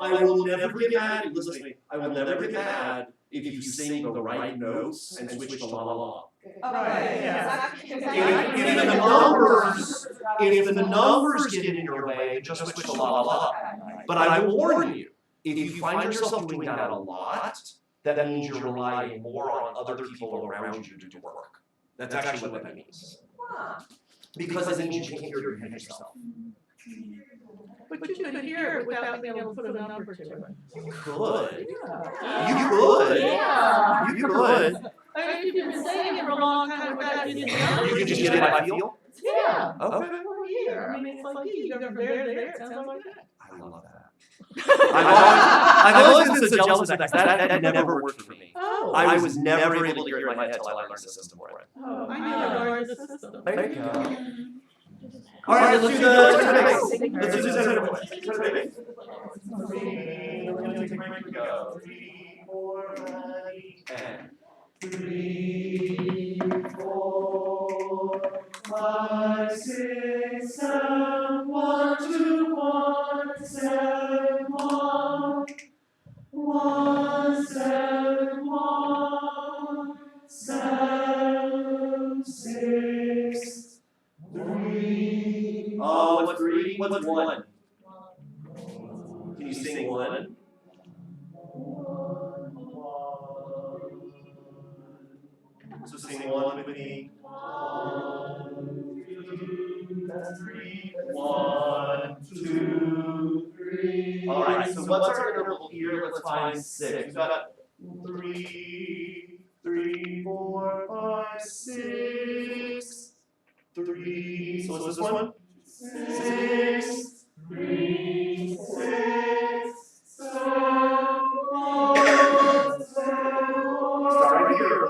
I will never get mad. Listen to me. I will never get mad if you sing the right notes and switch to la la la. Right, yeah. If the numbers get in your way, just switch to la la la. But I will warn you, if you find yourself doing that a lot, that means you're relying more on other people around you to do work. That's actually what that means. Because it means you can't hear your head yourself. But you could hear it without being able to put a number to it. You could. Yeah. You could. Yeah. You could. I mean, if you've been saying it for a long time without using the number. You can just get it by feel? Yeah. Okay. For a year. I mean, it's like you go from there to there, it sounds like that. I love that. I've always been so jealous of that. That never worked for me. Oh. I was never able to hear it in my head until I learned the system for it. Oh, I never learned the system. There you go. All right, let's do the bass. Let's do the center voice. Center bass. 3, go. 3, 4, 5, and 3, 4, 5, 6, 7, 1, 2, 1, 7, 1, 1, 7, 1, 7, 6, 3. Oh, what's 3? What's 1? Can you sing 1? So sing 1 with me. 1, 2, that's 3. 1, 2, 3. All right. So what's our interval here? Let's find 6. We've got 3, 3, 4, 5, 6. 3. So what's this one? 6, 3, 6, 7, 1, 7, start right here.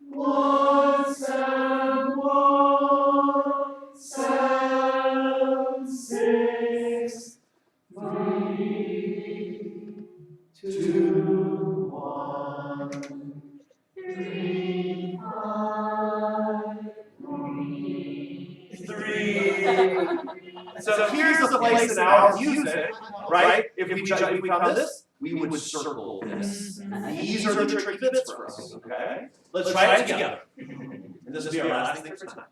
1, 7, 1, 7, 6, 3, 2, 1, 3, 5, 3. So here's the place in our music, right? If we found this, we would circle this. These are the tricky bits for us, okay? Let's try it together. And this will be our last thing for tonight.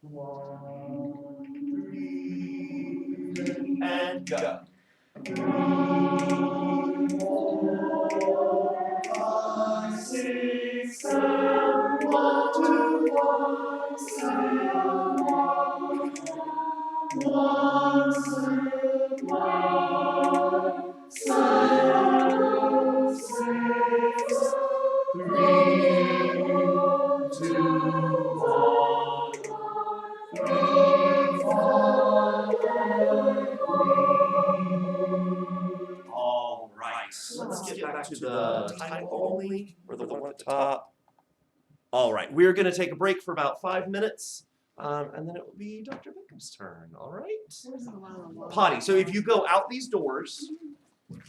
1, 3, and go. 3, 4, 5, 6, 7, 1, 2, 1, 7, 1, 7, 1, 7, 6, 3, 2, 1, 3, 4, 3. All right, let's get back to the title only, or the one at the top. All right, we're going to take a break for about 5 minutes, and then it will be Dr. Bickham's turn, all right? Potty, so if you go out these doors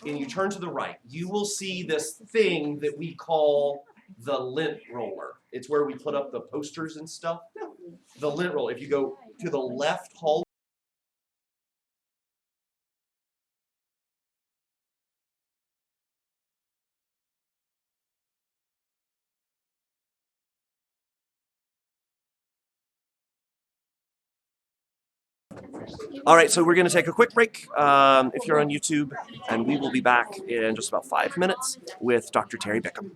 and you turn to the right, you will see this thing that we call the lint roller. It's where we put up the posters and stuff. The lint roller. If you go to the left hall. All right, so we're going to take a quick break if you're on YouTube, and we will be back in just about 5 minutes with Dr. Teri Bickham.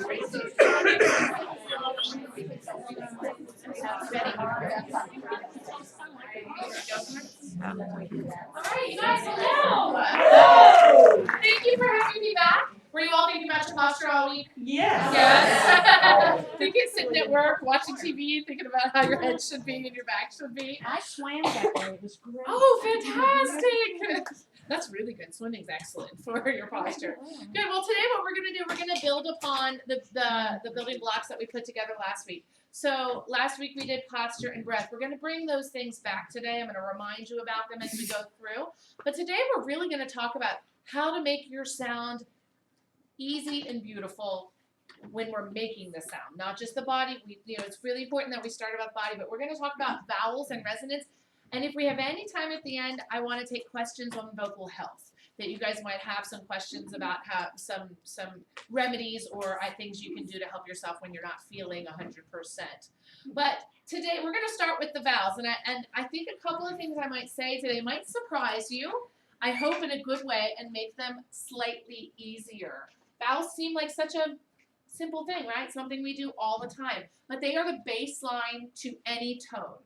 All right, you guys, hello. Thank you for having me back. Were you all thinking about your posture all week? Yes. Yes. Thinking sitting at work, watching TV, thinking about how your head should be and your back should be. I swam that day, it was great. Oh, fantastic. That's really good. Swimming's excellent for your posture. Good. Well, today what we're going to do, we're going to build upon the building blocks that we put together last week. So last week we did posture and breath. We're going to bring those things back today. I'm going to remind you about them as we go through. But today we're really going to talk about how to make your sound easy and beautiful when we're making the sound, not just the body. It's really important that we start about body, but we're going to talk about vowels and resonance. And if we have any time at the end, I want to take questions on vocal health, that you guys might have some questions about how some remedies or things you can do to help yourself when you're not feeling 100%. But today we're going to start with the vowels, and I think a couple of things I might say today might surprise you. I hope in a good way, and make them slightly easier. Vowels seem like such a simple thing, right? Something we do all the time, but they are the baseline to any tone,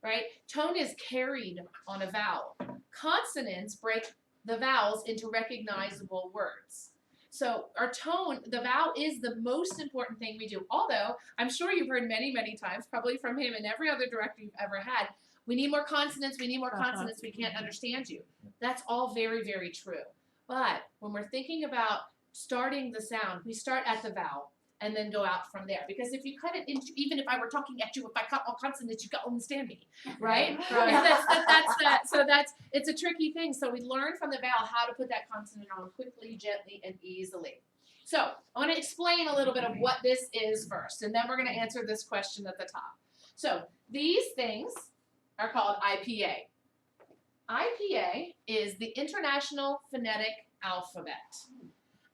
right? Tone is carried on a vowel. Consonants break the vowels into recognizable words. So our tone, the vowel is the most important thing we do. Although I'm sure you've heard many, many times, probably from him and every other director you've ever had, we need more consonants, we need more consonants, we can't understand you. That's all very, very true. But when we're thinking about starting the sound, we start at the vowel and then go out from there. Because if you cut it into, even if I were talking at you, if I cut all consonants, you don't understand me, right? It's a tricky thing. So we learn from the vowel how to put that consonant on quickly, gently, and easily. So I want to explain a little bit of what this is first, and then we're going to answer this question at the top. So these things are called IPA. IPA is the International Phonetic Alphabet.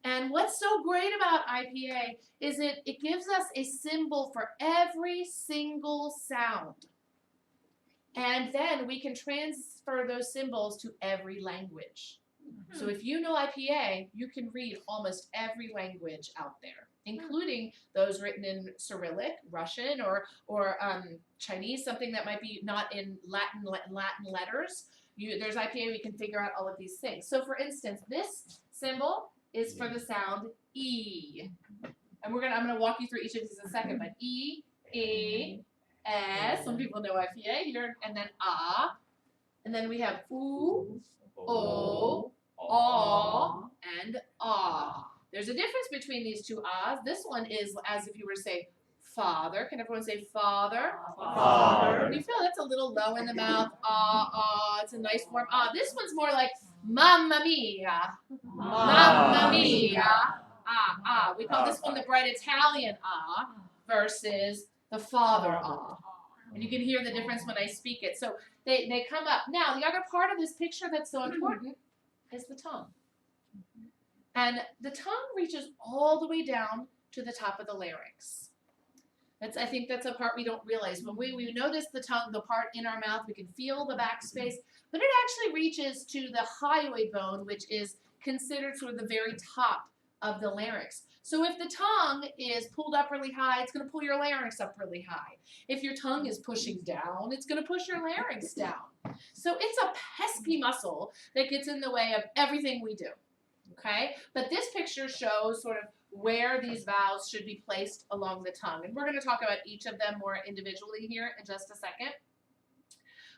And what's so great about IPA is it gives us a symbol for every single sound. And then we can transfer those symbols to every language. So if you know IPA, you can read almost every language out there, including those written in Cyrillic, Russian, or Chinese, something that might be not in Latin letters. There's IPA, we can figure out all of these things. So for instance, this symbol is for the sound E. And I'm gonna walk you through each of these in a second, but E, S, some people know IPA here, and then A. And then we have U, O, Aw, and Ah. There's a difference between these two Ahs. This one is as if you were to say father. Can everyone say father? Father. You feel that's a little low in the mouth. Ah, it's a nice warm ah. This one's more like mamma mia. Mamma mia. Ah. We call this one the bright Italian ah versus the father ah. And you can hear the difference when I speak it. So they come up. Now, the other part of this picture that's so important is the tongue. And the tongue reaches all the way down to the top of the larynx. I think that's a part we don't realize. When we notice the tongue, the part in our mouth, we can feel the backspace, but it actually reaches to the hyoid bone, which is considered sort of the very top of the larynx. So if the tongue is pulled up really high, it's going to pull your larynx up really high. If your tongue is pushing down, it's going to push your larynx down. So it's a pesky muscle that gets in the way of everything we do. Okay? But this picture shows sort of where these vowels should be placed along the tongue. And we're going to talk about each of them more individually here in just a second.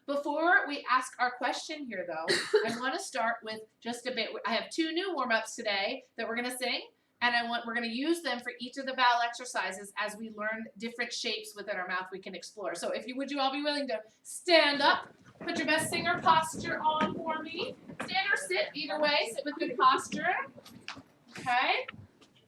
Before we ask our question here, though, I want to start with just a bit. I have 2 new warm-ups today that we're going to sing, and we're going to use them for each of the vowel exercises as we learn different shapes within our mouth we can explore. So would you all be willing to stand up, put your best singer posture on for me? Stand or sit, either way. Sit with good posture. Okay.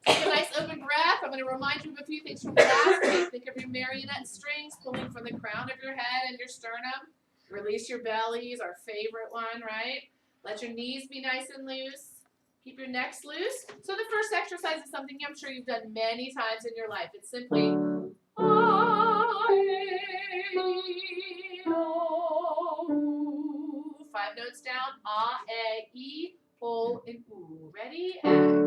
Take a nice open breath. I'm going to remind you of a few things from last week. Think of your marionette strings pulling from the crown of your head and your sternum. Release your bellies, our favorite one, right? Let your knees be nice and loose. Keep your necks loose. So the first exercise is something I'm sure you've done many times in your life. It's simply 5 notes down. Ah, eh, e, o, and oo. Ready? And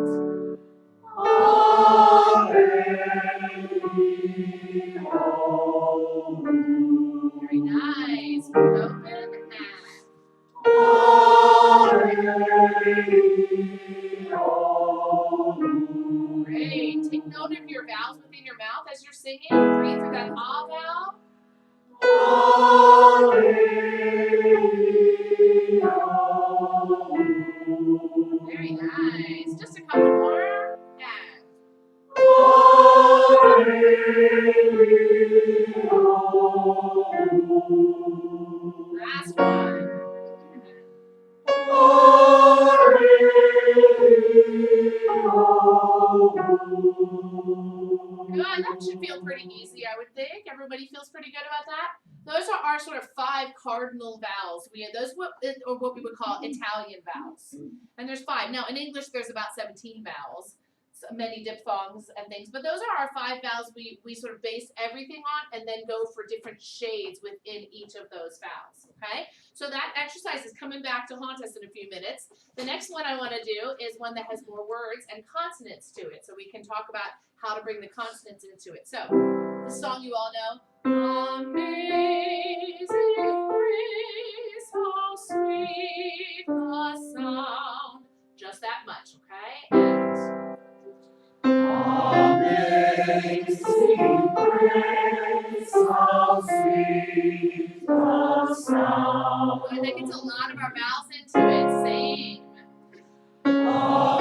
mouth as you're singing. Breathe through that ah vowel. Very nice. Just a couple more. And last one. Good. That should feel pretty easy, I would think. Everybody feels pretty good about that. Those are our sort of 5 cardinal vowels. We have those are what we would call Italian vowels. And there's 5. Now in English there's about 17 vowels, so many diphthongs and things. But those are our 5 vowels we sort of base everything on and then go for different shades within each of those vowels. Okay? So that exercise is coming back to haunt us in a few minutes. The next one I want to do is one that has more words and consonants to it. So we can talk about how to bring the consonants into it. So, the song you all know. Amazing grace, how sweet the sound. Just that much, okay? Amazing grace, how sweet the sound. Boy, that gets a lot of our vowels into it. Same.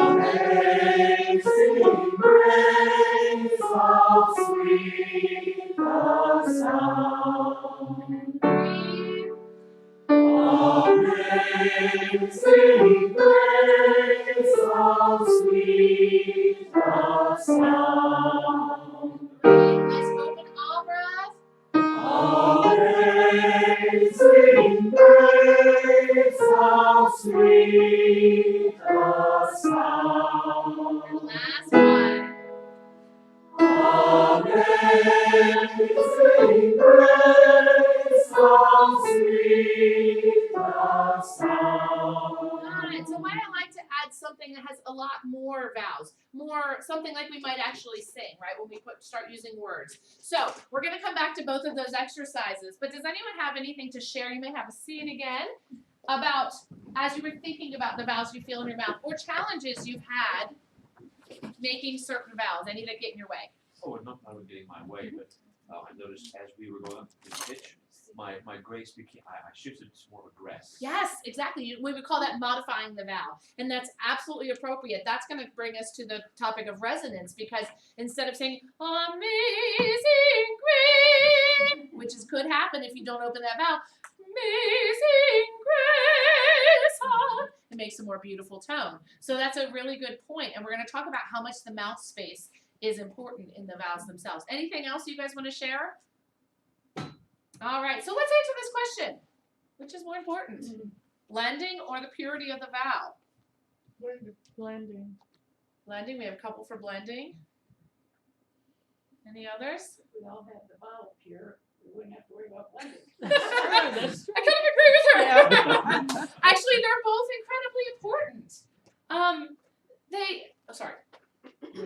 Amazing grace, how sweet the sound. Breathe. Amazing grace, how sweet the sound. Breathe. Nice open all breath. Amazing grace, how sweet the sound. And last one. Amazing grace, how sweet the sound. Good. So why I like to add something that has a lot more vowels, something like we might actually sing, right? When we start using words. So we're going to come back to both of those exercises. But does anyone have anything to share? You may have a seat again about as you were thinking about the vowels you feel in your mouth, or challenges you've had making certain vowels. Any that get in your way. Oh, not that getting my way, but I noticed as we were going up in pitch, my grace became, I shifted to more of a grace. Yes, exactly. We would call that modifying the vowel. And that's absolutely appropriate. That's going to bring us to the topic of resonance, because instead of saying, amazing grace, which could happen if you don't open that vowel, amazing grace, it makes a more beautiful tone. So that's a really good point. And we're going to talk about how much the mouth space is important in the vowels themselves. Anything else you guys want to share? All right, so let's answer this question. Which is more important? Blending or the purity of the vowel? Blending. Blending, we have a couple for blending. Any others? If we all had the vowel pure, we wouldn't have to worry about blending. I kind of agree with her. Actually, they're both incredibly important.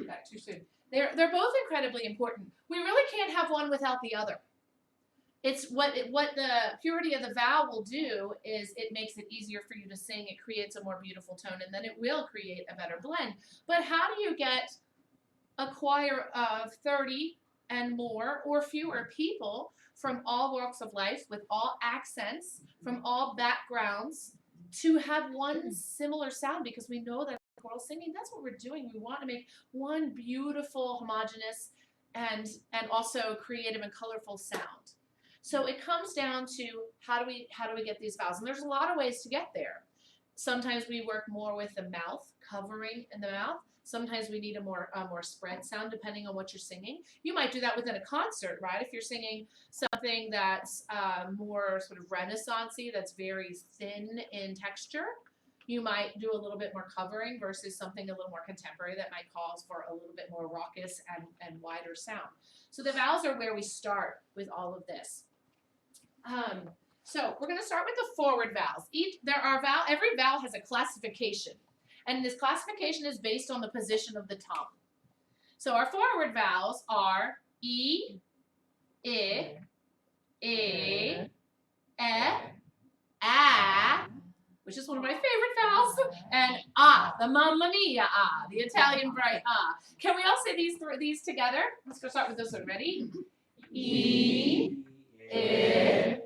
Back too soon. They're both incredibly important. We really can't have one without the other. It's what the purity of the vowel will do is it makes it easier for you to sing. It creates a more beautiful tone, and then it will create a better blend. But how do you get a choir of 30 and more or fewer people from all walks of life, with all accents, from all backgrounds, to have one similar sound? Because we know that choral singing, that's what we're doing. We want to make one beautiful, homogeneous, and also creative and colorful sound. So it comes down to how do we get these vowels? And there's a lot of ways to get there. Sometimes we work more with the mouth, covering in the mouth. Sometimes we need a more spread sound depending on what you're singing. You might do that within a concert, right? If you're singing something that's more sort of Renaissance-y, that's very thin in texture, you might do a little bit more covering versus something a little more contemporary that might call for a little bit more raucous and wider sound. So the vowels are where we start with all of this. So we're going to start with the forward vowels. Every vowel has a classification, and this classification is based on the position of the tongue. So our forward vowels are E, I, A, which is one of my favorite vowels, and ah, a mamma mia, ah, the Italian bright ah. Can we all say these together? Let's go start with this one. Ready? E, I,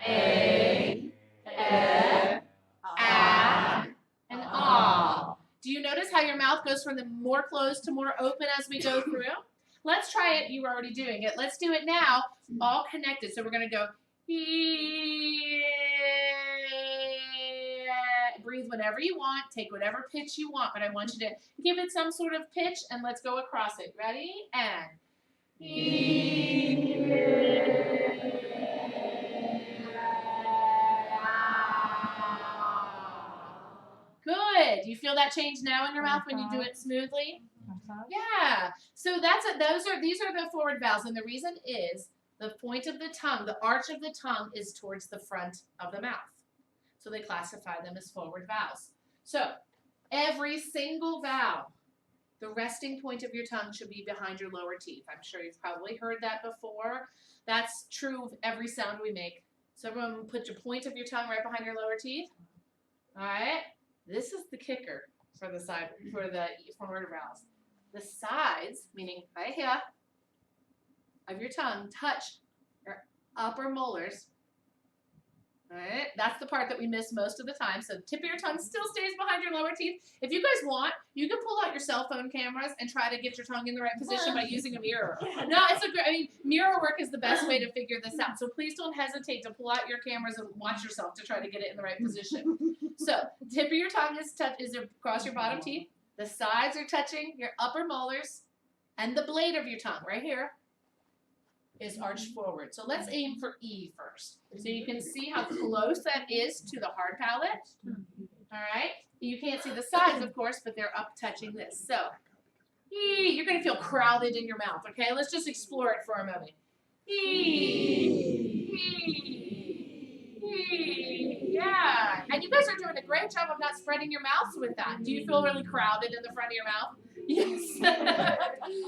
A, F, A, and ah. Do you notice how your mouth goes from the more closed to more open as we go through? Let's try it. You were already doing it. Let's do it now, all connected. So we're going to go, breathe whenever you want, take whatever pitch you want, but I want you to give it some sort of pitch, and let's go across it. Ready? And. Good. You feel that change now in your mouth when you do it smoothly? Yeah. So these are the forward vowels, and the reason is the point of the tongue, the arch of the tongue is towards the front of the mouth. So they classify them as forward vowels. So every single vowel, the resting point of your tongue should be behind your lower teeth. I'm sure you've probably heard that before. That's true of every sound we make. So everyone put your point of your tongue right behind your lower teeth. All right. This is the kicker for the forward vowels. The sides, meaning right here, of your tongue touch your upper molars. All right, that's the part that we miss most of the time. So the tip of your tongue still stays behind your lower teeth. If you guys want, you can pull out your cell phone cameras and try to get your tongue in the right position by using a mirror. No, mirror work is the best way to figure this out. So please don't hesitate to pull out your cameras and watch yourself to try to get it in the right position. So tip of your tongue is across your bottom teeth. The sides are touching your upper molars, and the blade of your tongue right here is arched forward. So let's aim for E first. So you can see how close that is to the hard palate. All right. You can't see the sides, of course, but they're up touching this. So E, you're going to feel crowded in your mouth. Okay. Let's just explore it for a moment. E, E, E. Yeah. And you guys are doing a great job of not spreading your mouths with that. Do you feel really crowded in the front of your mouth? Yes.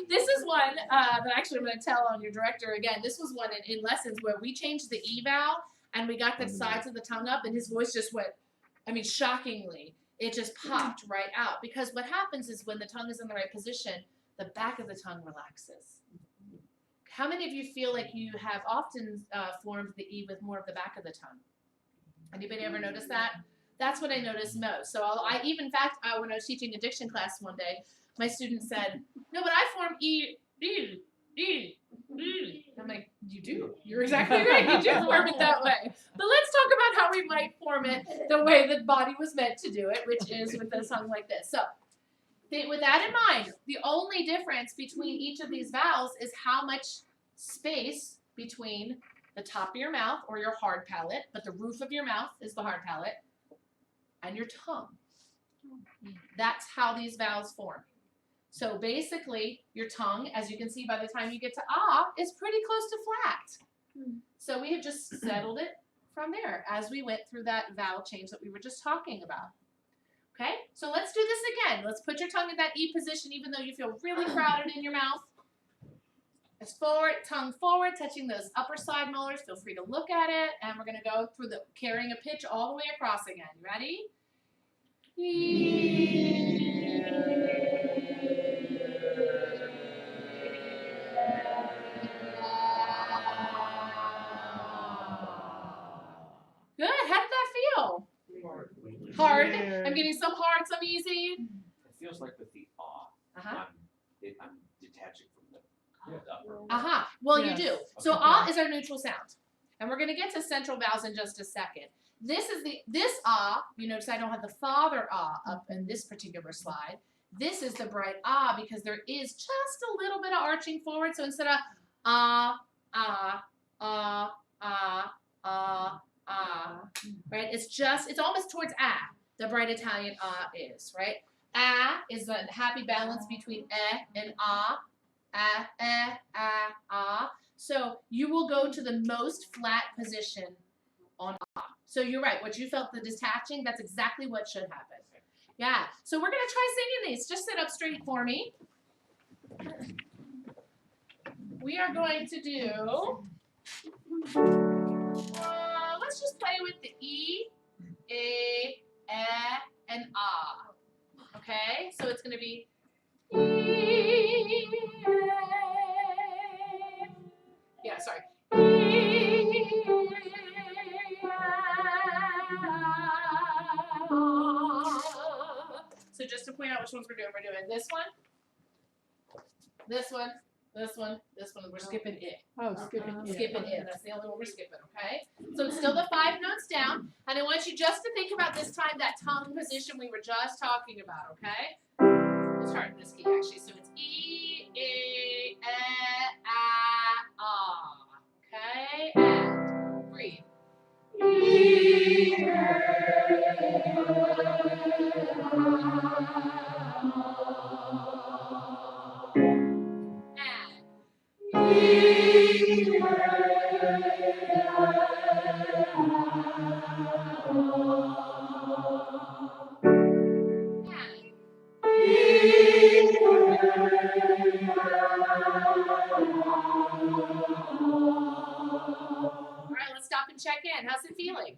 This is one that actually I'm going to tell on your director again. This was one in lessons where we changed the E vowel and we got the sides of the tongue up, and his voice just went, shockingly, it just popped right out. Because what happens is when the tongue is in the right position, the back of the tongue relaxes. How many of you feel like you have often formed the E with more of the back of the tongue? Anybody ever notice that? That's what I notice most. So in fact, when I was teaching a diction class one day, my student said, no, but I form E, E, E, E. I'm like, you do. You're exactly right. You do form it that way. But let's talk about how we might form it the way the body was meant to do it, which is with a tongue like this. So with that in mind, the only difference between each of these vowels is how much space between the top of your mouth or your hard palate, but the roof of your mouth is the hard palate, and your tongue. That's how these vowels form. So basically, your tongue, as you can see by the time you get to ah, is pretty close to flat. So we have just settled it from there as we went through that vowel change that we were just talking about. Okay, so let's do this again. Let's put your tongue in that E position even though you feel really crowded in your mouth. It's forward, tongue forward, touching those upper side molars. Feel free to look at it. And we're going to go through carrying a pitch all the way across again. You ready? Good. How did that feel? Hard. I'm getting some hard, some easy. It feels like with the ah, I'm detaching from the upper. Well, Yes. you do. So ah is our neutral sound. And we're going to get to central vowels in just a second. This ah, you notice I don't have the father ah up in this particular slide. This is the bright ah because there is just a little bit of arching forward. So instead of ah, right? It's almost towards ah. The bright Italian ah is, right? Ah is a happy balance between and ah. Ah. So you will go to the most flat position on ah. So you're right. What you felt, the detaching, that's exactly what should happen. Yeah. So we're going to try singing these. Just sit up straight for me. We are going to do, let's just play with the E, A, and ah. Okay? okay? So it's gonna be yeah, sorry. So just to point out which ones we're doing this one, this one, this one, this one. We're skipping it. Oh, skipping. Skipping it. That's the only one we're skipping, okay? So it's still the 5 notes down, and I want you just to think about this time that tongue position we were just talking about, okay? We'll start in this key actually. So it's E, A, ah. Okay? And breathe. Alright, let's stop and check in. How's it feeling?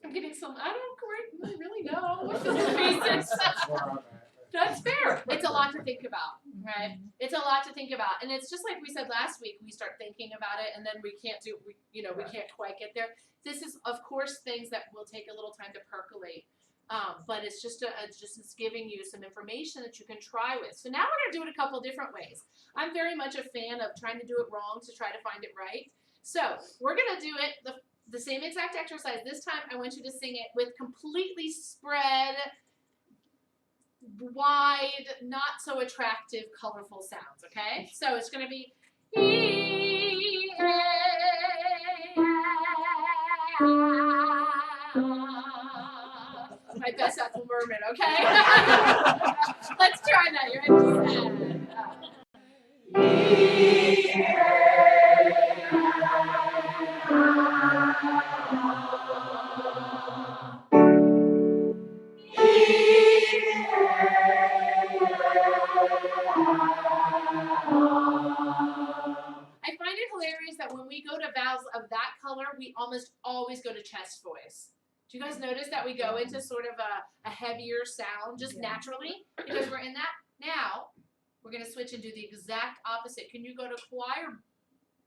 I'm getting some, I don't really know what this is. That's fair. It's a lot to think about, right? It's a lot to think about. And it's just like we said last week, we start thinking about it and then we can't quite get there. This is, of course, things that will take a little time to percolate. But it's just it's giving you some information that you can try with. So now we're going to do it a couple different ways. I'm very much a fan of trying to do it wrong to try to find it right. So we're going to do it the same exact exercise. This time I want you to sing it with completely spread, wide, not so attractive, colorful sounds, okay? So it's going to be my best at the mermaid, okay? Let's try that. You ready? I find it hilarious that when we go to vowels of that color, we almost always go to chest voice. Do you guys notice that we go into sort of a heavier sound just naturally? Because we're in that. Now, we're going to switch and do the exact opposite. Can you go to choir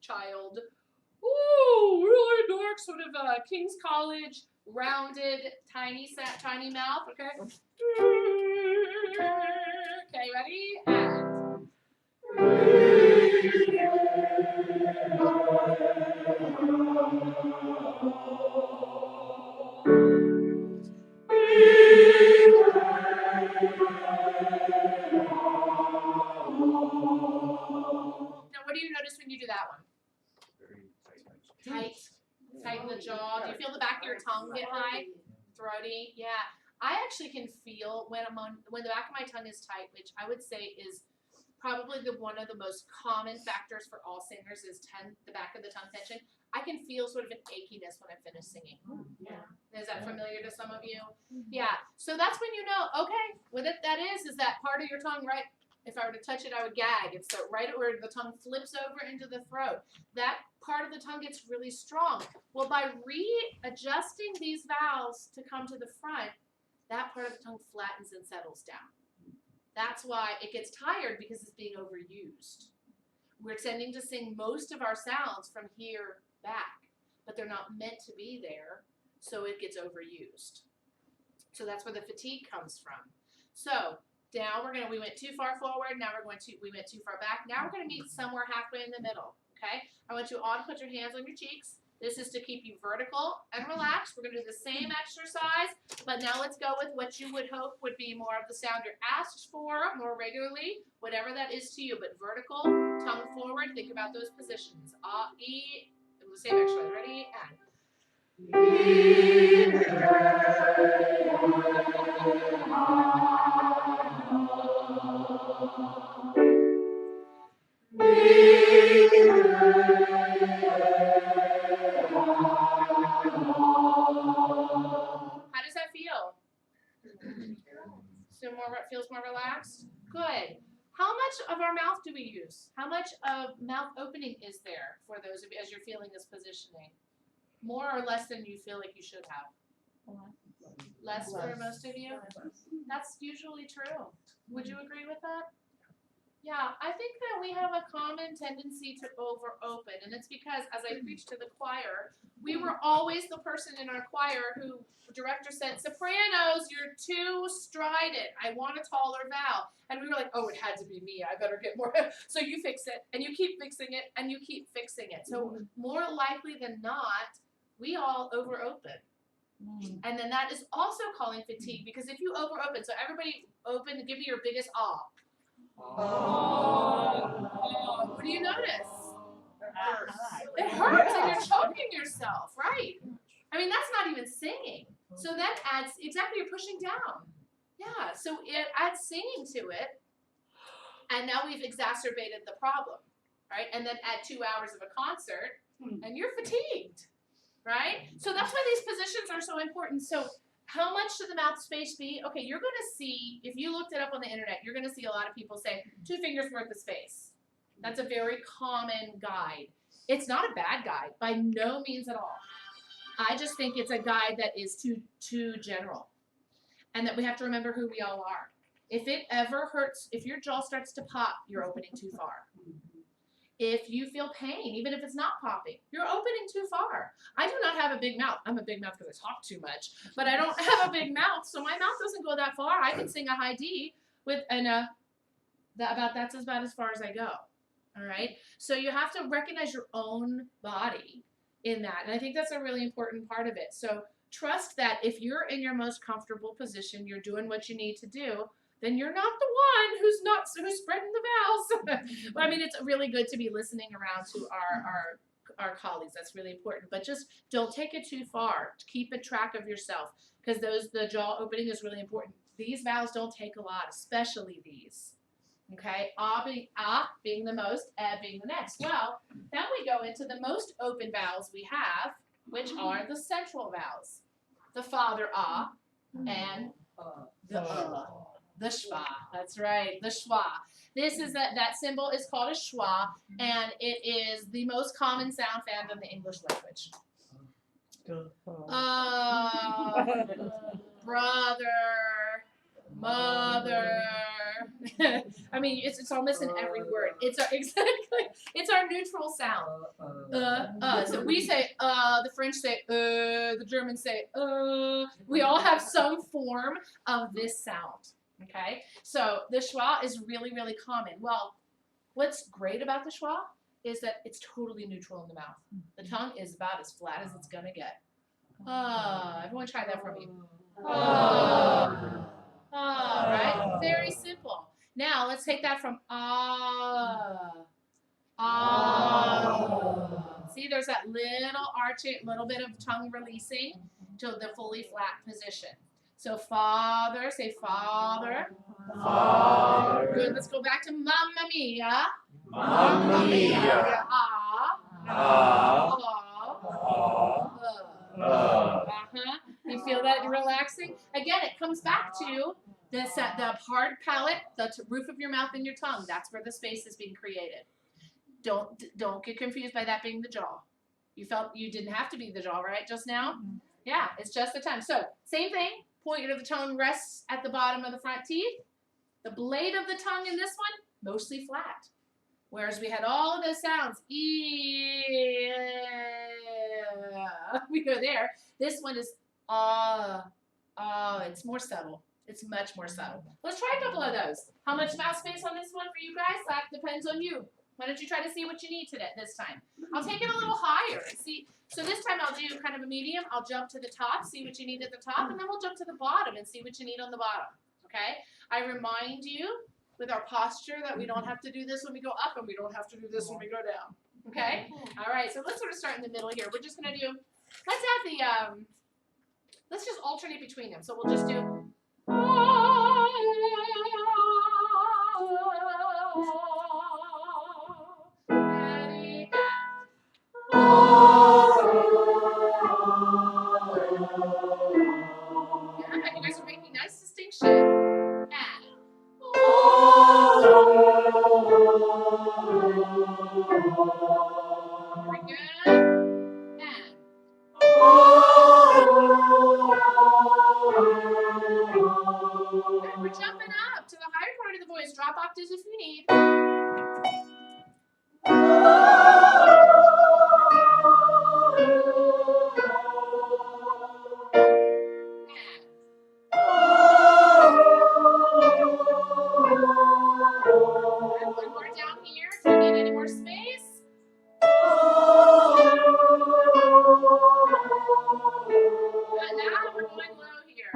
child? Ooh, really dark, sort of King's College, rounded, tiny mouth, okay? Okay, ready? And now, what do you notice when you do that one? Very tight. Tighten the jaw. Do you feel the back of your tongue get high? Throaty? Yeah. I actually can feel when the back of my tongue is tight, which I would say is probably one of the most common factors for all singers is the back of the tongue tension. I can feel sort of an achiness when I finish singing. Yeah. Is that familiar to some of you? Yeah. So that's when you know, okay, what that is that part of your tongue, right? If I were to touch it, I would gag. It's right where the tongue flips over into the throat. That part of the tongue gets really strong. Well, by readjusting these vowels to come to the front, that part of the tongue flattens and settles down. That's why it gets tired, because it's being overused. We're tending to sing most of our sounds from here back, but they're not meant to be there, so it gets overused. So that's where the fatigue comes from. So now we went too far forward, now we went too far back. Now we're gonna meet somewhere halfway in the middle, okay? I want you all to put your hands on your cheeks. This is to keep you vertical and relaxed. We're gonna do the same exercise, but now let's go with what you would hope would be more of the sound you're asked for more regularly, whatever that is to you, but vertical, tongue forward, think about those positions. E, the same exercise, ready? And. How does that feel? So feels more relaxed? Good. How much of our mouth do we use? How much of mouth opening is there for those of you as you're feeling this positioning? More or less than you feel like you should have? Less for most of you? That's usually true. Would you agree with that? Yeah, I think that we have a common tendency to over-open, and it's because, as I preached to the choir, we were always the person in our choir who the director said, sopranos, you're too strident. I want a taller vowel. And we were like, oh, it had to be me. I better get more. So you fix it, and you keep fixing it, and you keep fixing it. So more likely than not, we all over-open. And then that is also calling fatigue, because if you over-open, so everybody open, give me your biggest ah. Oh. What do you notice? It hurts and you're choking yourself, right? I mean, that's not even singing. So that adds, exactly, you're pushing down. Yeah, so it adds singing to it. And now we've exacerbated the problem, right? And then add 2 hours of a concert and you're fatigued, right? So that's why these positions are so important. So how much should the mouth space be? Okay, you're going to see, if you looked it up on the internet, you're going to see a lot of people say 2 fingers worth of space. That's a very common guide. It's not a bad guide, by no means at all. I just think it's a guide that is too general. And that we have to remember who we all are. If it ever hurts, if your jaw starts to pop, you're opening too far. If you feel pain, even if it's not popping, you're opening too far. I do not have a big mouth. I'm a big mouth because I talk too much, but I don't have a big mouth, so my mouth doesn't go that far. I can sing a high D with that's about as far as I go. All right. So you have to recognize your own body in that, and I think that's a really important part of it. So trust that if you're in your most comfortable position, you're doing what you need to do, then you're not the one who's spreading the vowels. Well, I mean, it's really good to be listening around to our colleagues. That's really important. But just don't take it too far. Keep a track of yourself, because the jaw opening is really important. These vowels don't take a lot, especially these. Okay, being the most, being the next. Well, then we go into the most open vowels we have, which are the central vowels. The father and the schwa. That's right, the schwa. This is that symbol is called a schwa, and it is the most common sound found in the English language. Brother, mother. I mean, it's almost in every word. It's our neutral sound. So we say the French say the Germans say we all have some form of this sound. Okay, so the schwa is really, really common. Well, what's great about the schwa is that it's totally neutral in the mouth. The tongue is about as flat as it's gonna get. Everyone try that for me. Right? Very simple. Now let's take that from See, there's that little arching, little bit of tongue releasing to the fully flat position. So father, say father. Father. Good. Let's go back to mamma mia. Mamma mia. You feel that relaxing? Again, it comes back to the hard palate, the roof of your mouth and your tongue. That's where the space is being created. Don't get confused by that being the jaw. You felt you didn't have to be the jaw, right, just now? Yeah, it's just the tongue. So same thing. Point of the tongue rests at the bottom of the front teeth. The blade of the tongue in this one, mostly flat. Whereas we had all of those sounds, we go there. This one is it's more subtle. It's much more subtle. Let's try a couple of those. How much mouth space on this one for you guys? That depends on you. Why don't you try to see what you need today this time? I'll take it a little higher. See, so this time I'll do kind of a medium. I'll jump to the top, see what you need at the top, and then we'll jump to the bottom and see what you need on the bottom. Okay? I remind you with our posture that we don't have to do this when we go up and we don't have to do this when we go down. Okay? All right, so let's sort of start in the middle here. We're just going to do, let's have the, let's just alternate between them. So we'll just do, ready, yeah, you guys are making nice distinction. And very good. And octaves if you need. And one more down here. Do you need any more space? Good. Now we're going low here.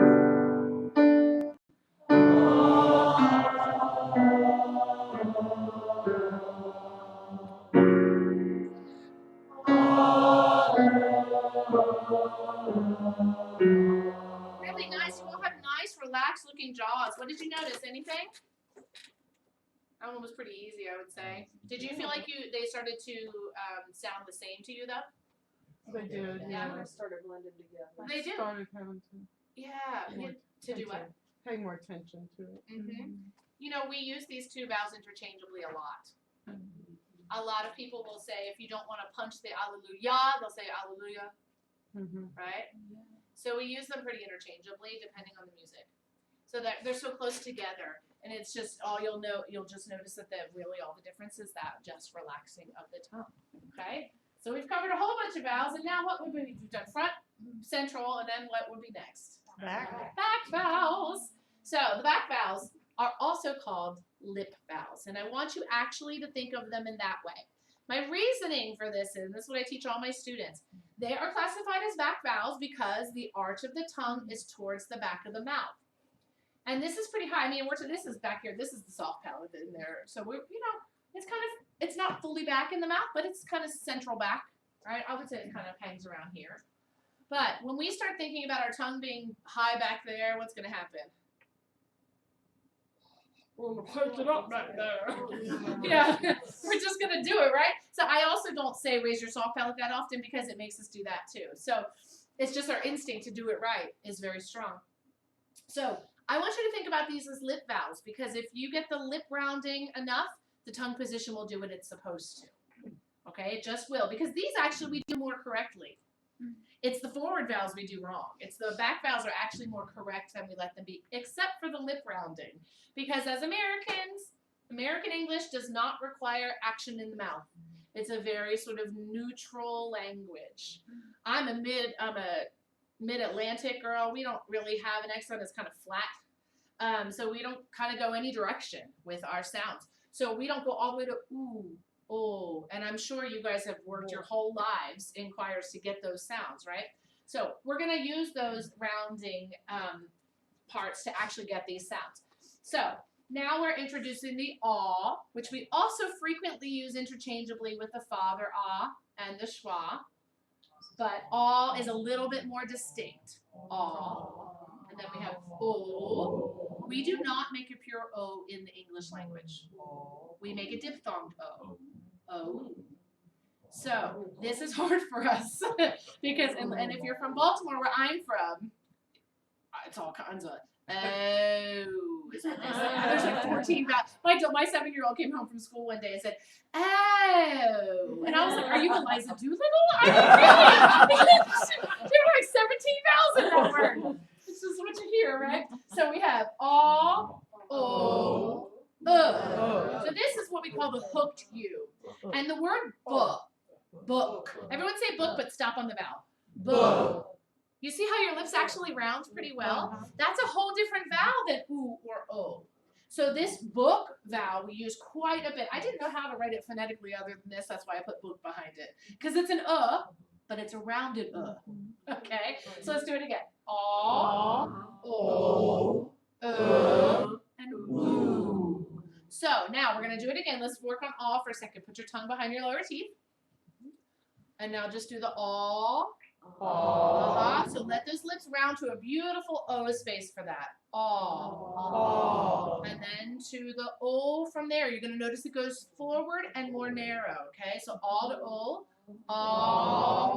Really nice. You all have nice, relaxed looking jaws. What did you notice? Anything? That one was pretty easy, I would say. Did you feel like they started to sound the same to you though? They did, Yeah. yeah. started blending together. They do. Started having to Yeah. To do what? pay more attention to it. You know, we use these two vowels interchangeably a lot. A lot of people will say if you don't want to punch the alleluia, they'll say alleluia, right? So we use them pretty interchangeably depending on the music. So that they're so close together, and it's just you'll just notice that really all the difference is that just relaxing of the tongue. Okay? So we've covered a whole bunch of vowels, and now what would we've done front, central, and then what would be next? Back vowels. So the back vowels are also called lip vowels, and I want you actually to think of them in that way. My reasoning for this is, and this is what I teach all my students, they are classified as back vowels because the arch of the tongue is towards the back of the mouth. And this is pretty high. I mean, this is back here. This is the soft palate in there. So we're, it's not fully back in the mouth, but it's kind of central back, right? I would say it kind of hangs around here. But when we start thinking about our tongue being high back there, what's going to happen? We're going to punch it up back there. Yeah, we're just going to do it, right? So I also don't say raise your soft palate that often because it makes us do that too. So it's just our instinct to do it right is very strong. So I want you to think about these as lip vowels because if you get the lip rounding enough, the tongue position will do what it's supposed to. Okay, it just will because these actually we do more correctly. It's the forward vowels we do wrong. It's the back vowels are actually more correct than we let them be, except for the lip rounding. Because as Americans, American English does not require action in the mouth. It's a very sort of neutral language. I'm a mid-Atlantic girl. We don't really have an accent that's kind of flat. So we don't kind of go any direction with our sounds. So we don't go all the way to ooh, oh, and I'm sure you guys have worked your whole lives in choirs to get those sounds, right? So we're going to use those rounding parts to actually get these sounds. So now we're introducing the aw, which we also frequently use interchangeably with the father ah and the schwa. But aw is a little bit more distinct. Aw. And then we have o. We do not make a pure o in the English language. We make a diphthonged o. O. So this is hard for us because, and if you're from Baltimore, where I'm from, it's all kinds of is what they say. There's like 14 vowels. My 7-year-old came home from school one day and said, oh. And I was like, are you Eliza Doolittle? Are you really? There were like 17 vowels in that word. It's just what you hear, right? So we have aw, o, So this is what we call the hooked U. And the word book. Everyone say book, but stop on the vowel. Book. You see how your lips actually round pretty well? That's a whole different vowel than oo or o. So this book vowel we use quite a bit. I didn't know how to write it phonetically other than this. That's why I put book behind it. Because it's an but it's a rounded Okay? So let's do it again. Aw, o, and oo. So now we're going to do it again. Let's work on aw for a second. Put your tongue behind your lower teeth. And now just do the aw. So let those lips round to a beautiful O space for that. Aw. And then to the O from there. You're going to notice it goes forward and more narrow. Okay? So aw to O. Aw.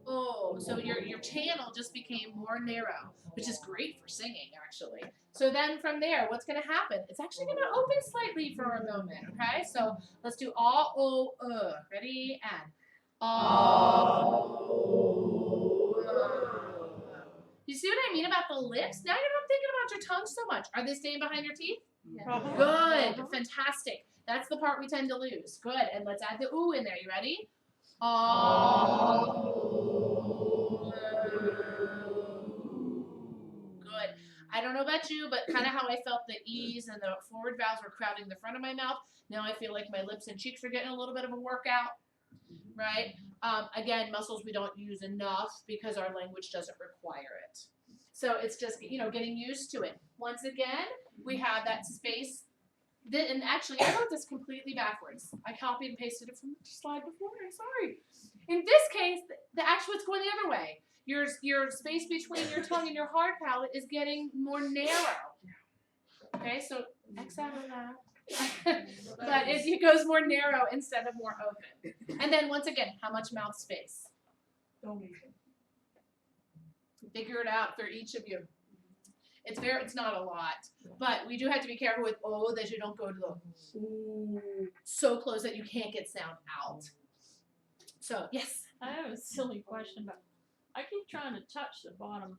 Oh. So your channel just became more narrow, which is great for singing, actually. So then from there, what's going to happen? It's actually going to open slightly for a moment. Okay? So let's do aw, o, Ready? And you see what I mean about the lips? Now you're not thinking about your tongue so much. Are they staying behind your teeth? Good, fantastic. That's the part we tend to lose. Good, and let's add the ooh in there. You ready? Good. I don't know about you, but kind of how I felt the E's and the forward vowels were crowding the front of my mouth. Now I feel like my lips and cheeks are getting a little bit of a workout, right? Again, muscles we don't use enough because our language doesn't require it. So it's just, getting used to it. Once again, we have that space. And actually, I wrote this completely backwards. I copied and pasted it from the slide before. I'm sorry. In this case, the actual it's going the other way. Your space between your tongue and your hard palate is getting more narrow. Okay, so X out of that. But it goes more narrow instead of more open. And then once again, how much mouth space? Figure it out for each of you. It's not a lot, but we do have to be careful with that you don't go to the ooh so close that you can't get sound out. So yes. I have a silly question, but I keep trying to touch the bottom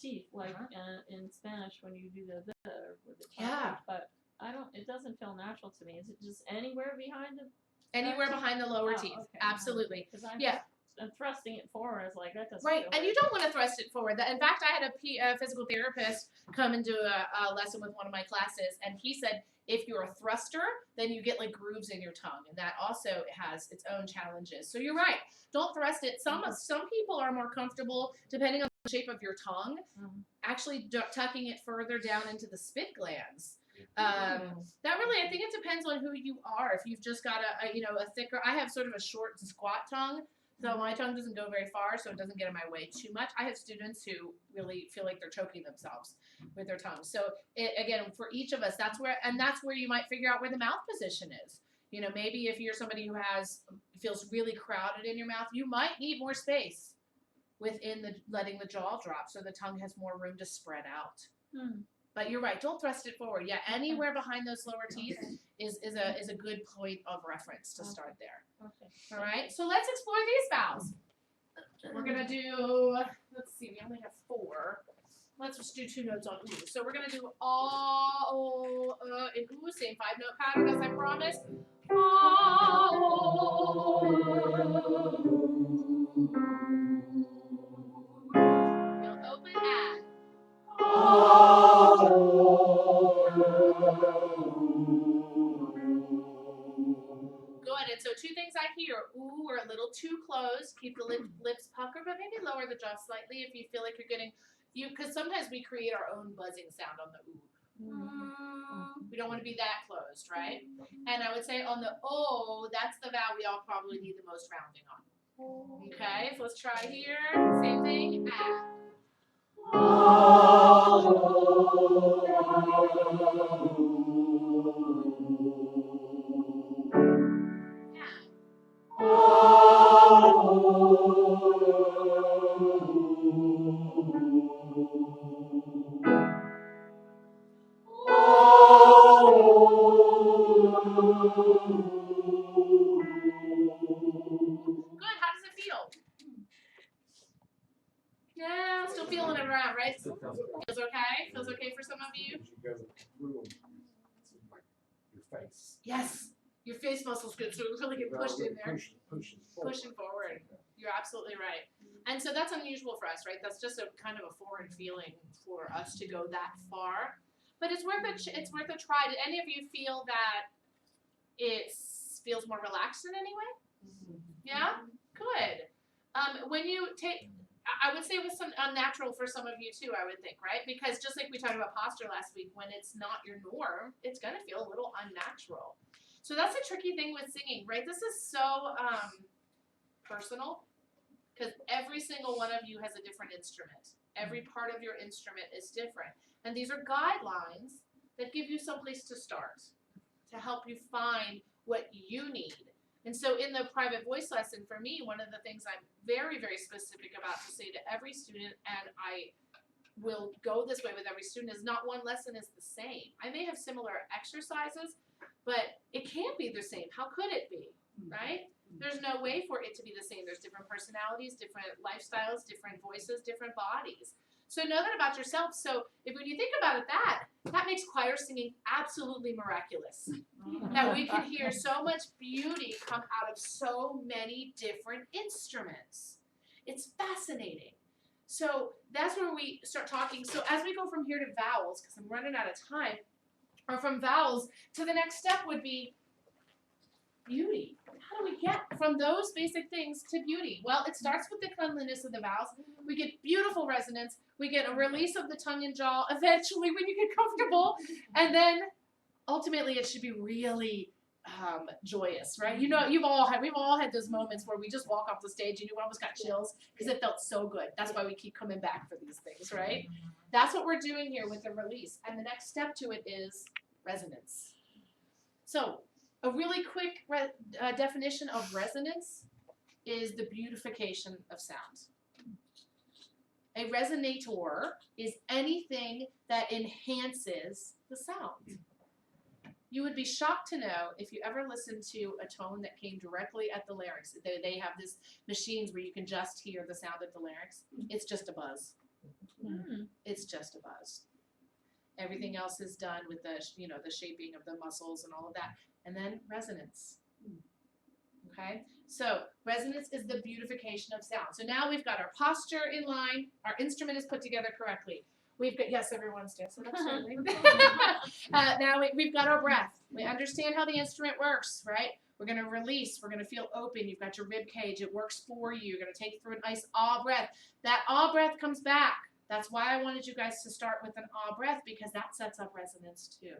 teeth, like in Spanish when you do the with the tongue. Yeah. But it doesn't feel natural to me. Is it just anywhere behind the? Anywhere behind the lower teeth, okay. Absolutely. Because I'm thrusting it forward. It's like that doesn't. Right, feel and you don't want to thrust it forward. In fact, I had a physical therapist come and do a lesson with one of my classes, and he said if you're a thruster, then you get like grooves in your tongue, and that also has its own challenges. So you're right. Don't thrust it. Some people are more comfortable, depending on the shape of your tongue, actually tucking it further down into the spit glands. That really, I think it depends on who you are. If you've just got a thicker, I have sort of a short and squat tongue. So my tongue doesn't go very far, so it doesn't get in my way too much. I have students who really feel like they're choking themselves with their tongue. So again, for each of us, that's where you might figure out where the mouth position is. Maybe if you're somebody who feels really crowded in your mouth, you might need more space within letting the jaw drop, so the tongue has more room to spread out. But you're right. Don't thrust it forward. Yeah, anywhere behind those lower teeth is a good point of reference to start there. Okay. All right. So let's explore these vowels. We're gonna do. Let's see. We only have 4. Let's just do 2 notes on ooh. So we're gonna do all in ooh, same 5-note pattern as I promised. You'll open at. Good, and so 2 things I hear. Ooh, we're a little too close. Keep the lips puckered, but maybe lower the jaw slightly if you feel like you're getting, because sometimes we create our own buzzing sound on the ooh. We don't want to be that closed, right? And I would say on the O, that's the vowel we all probably need the most rounding on. Okay, so let's try here. Same thing. Ah. Good, how does it feel? Yeah, still feeling it around, right? Feels okay? Feels okay for some of you? Your face. Yes, your face muscle's good, so it really get pushed in there. Pushing forward. You're absolutely right. And so that's unusual for us, right? That's just a kind of a foreign feeling for us to go that far. But it's worth a try. Did any of you feel that it feels more relaxed in any way? Yeah? Good. When you take, I would say it was some unnatural for some of you too, I would think, right? Because just like we talked about posture last week, when it's not your norm, it's going to feel a little unnatural. So that's a tricky thing with singing, right? This is so personal, because every single one of you has a different instrument. Every part of your instrument is different. And these are guidelines that give you some place to start, to help you find what you need. And so in the private voice lesson, for me, one of the things I'm very, very specific about to say to every student, and I will go this way with every student, is not one lesson is the same. I may have similar exercises, but it can't be the same. How could it be, right? There's no way for it to be the same. There's different personalities, different lifestyles, different voices, different bodies. So know that about yourself. So when you think about it, that makes choir singing absolutely miraculous. That we can hear so much beauty come out of so many different instruments. It's fascinating. So that's where we start talking. So as we go from here to vowels, because I'm running out of time, or from vowels to the next step would be beauty. How do we get from those basic things to beauty? Well, it starts with the cleanliness of the vowels. We get beautiful resonance. We get a release of the tongue and jaw eventually when you get comfortable. And then ultimately it should be really joyous, right? You know, we've all had those moments where we just walk off the stage and you almost got chills because it felt so good. That's why we keep coming back for these things, right? That's what we're doing here with the release. And the next step to it is resonance. So a really quick definition of resonance is the beautification of sound. A resonator is anything that enhances the sound. You would be shocked to know if you ever listened to a tone that came directly at the larynx. They have these machines where you can just hear the sound at the larynx. It's just a buzz. It's just a buzz. Everything else is done with the shaping of the muscles and all of that. And then resonance. Okay? So resonance is the beautification of sound. So now we've got our posture in line. Our instrument is put together correctly. We've got, yes, everyone's dancing. Now we've got our breath. We understand how the instrument works, right? We're going to release. We're going to feel open. You've got your rib cage. It works for you. You're going to take through a nice ah breath. That ah breath comes back. That's why I wanted you guys to start with an ah breath, because that sets up resonance too.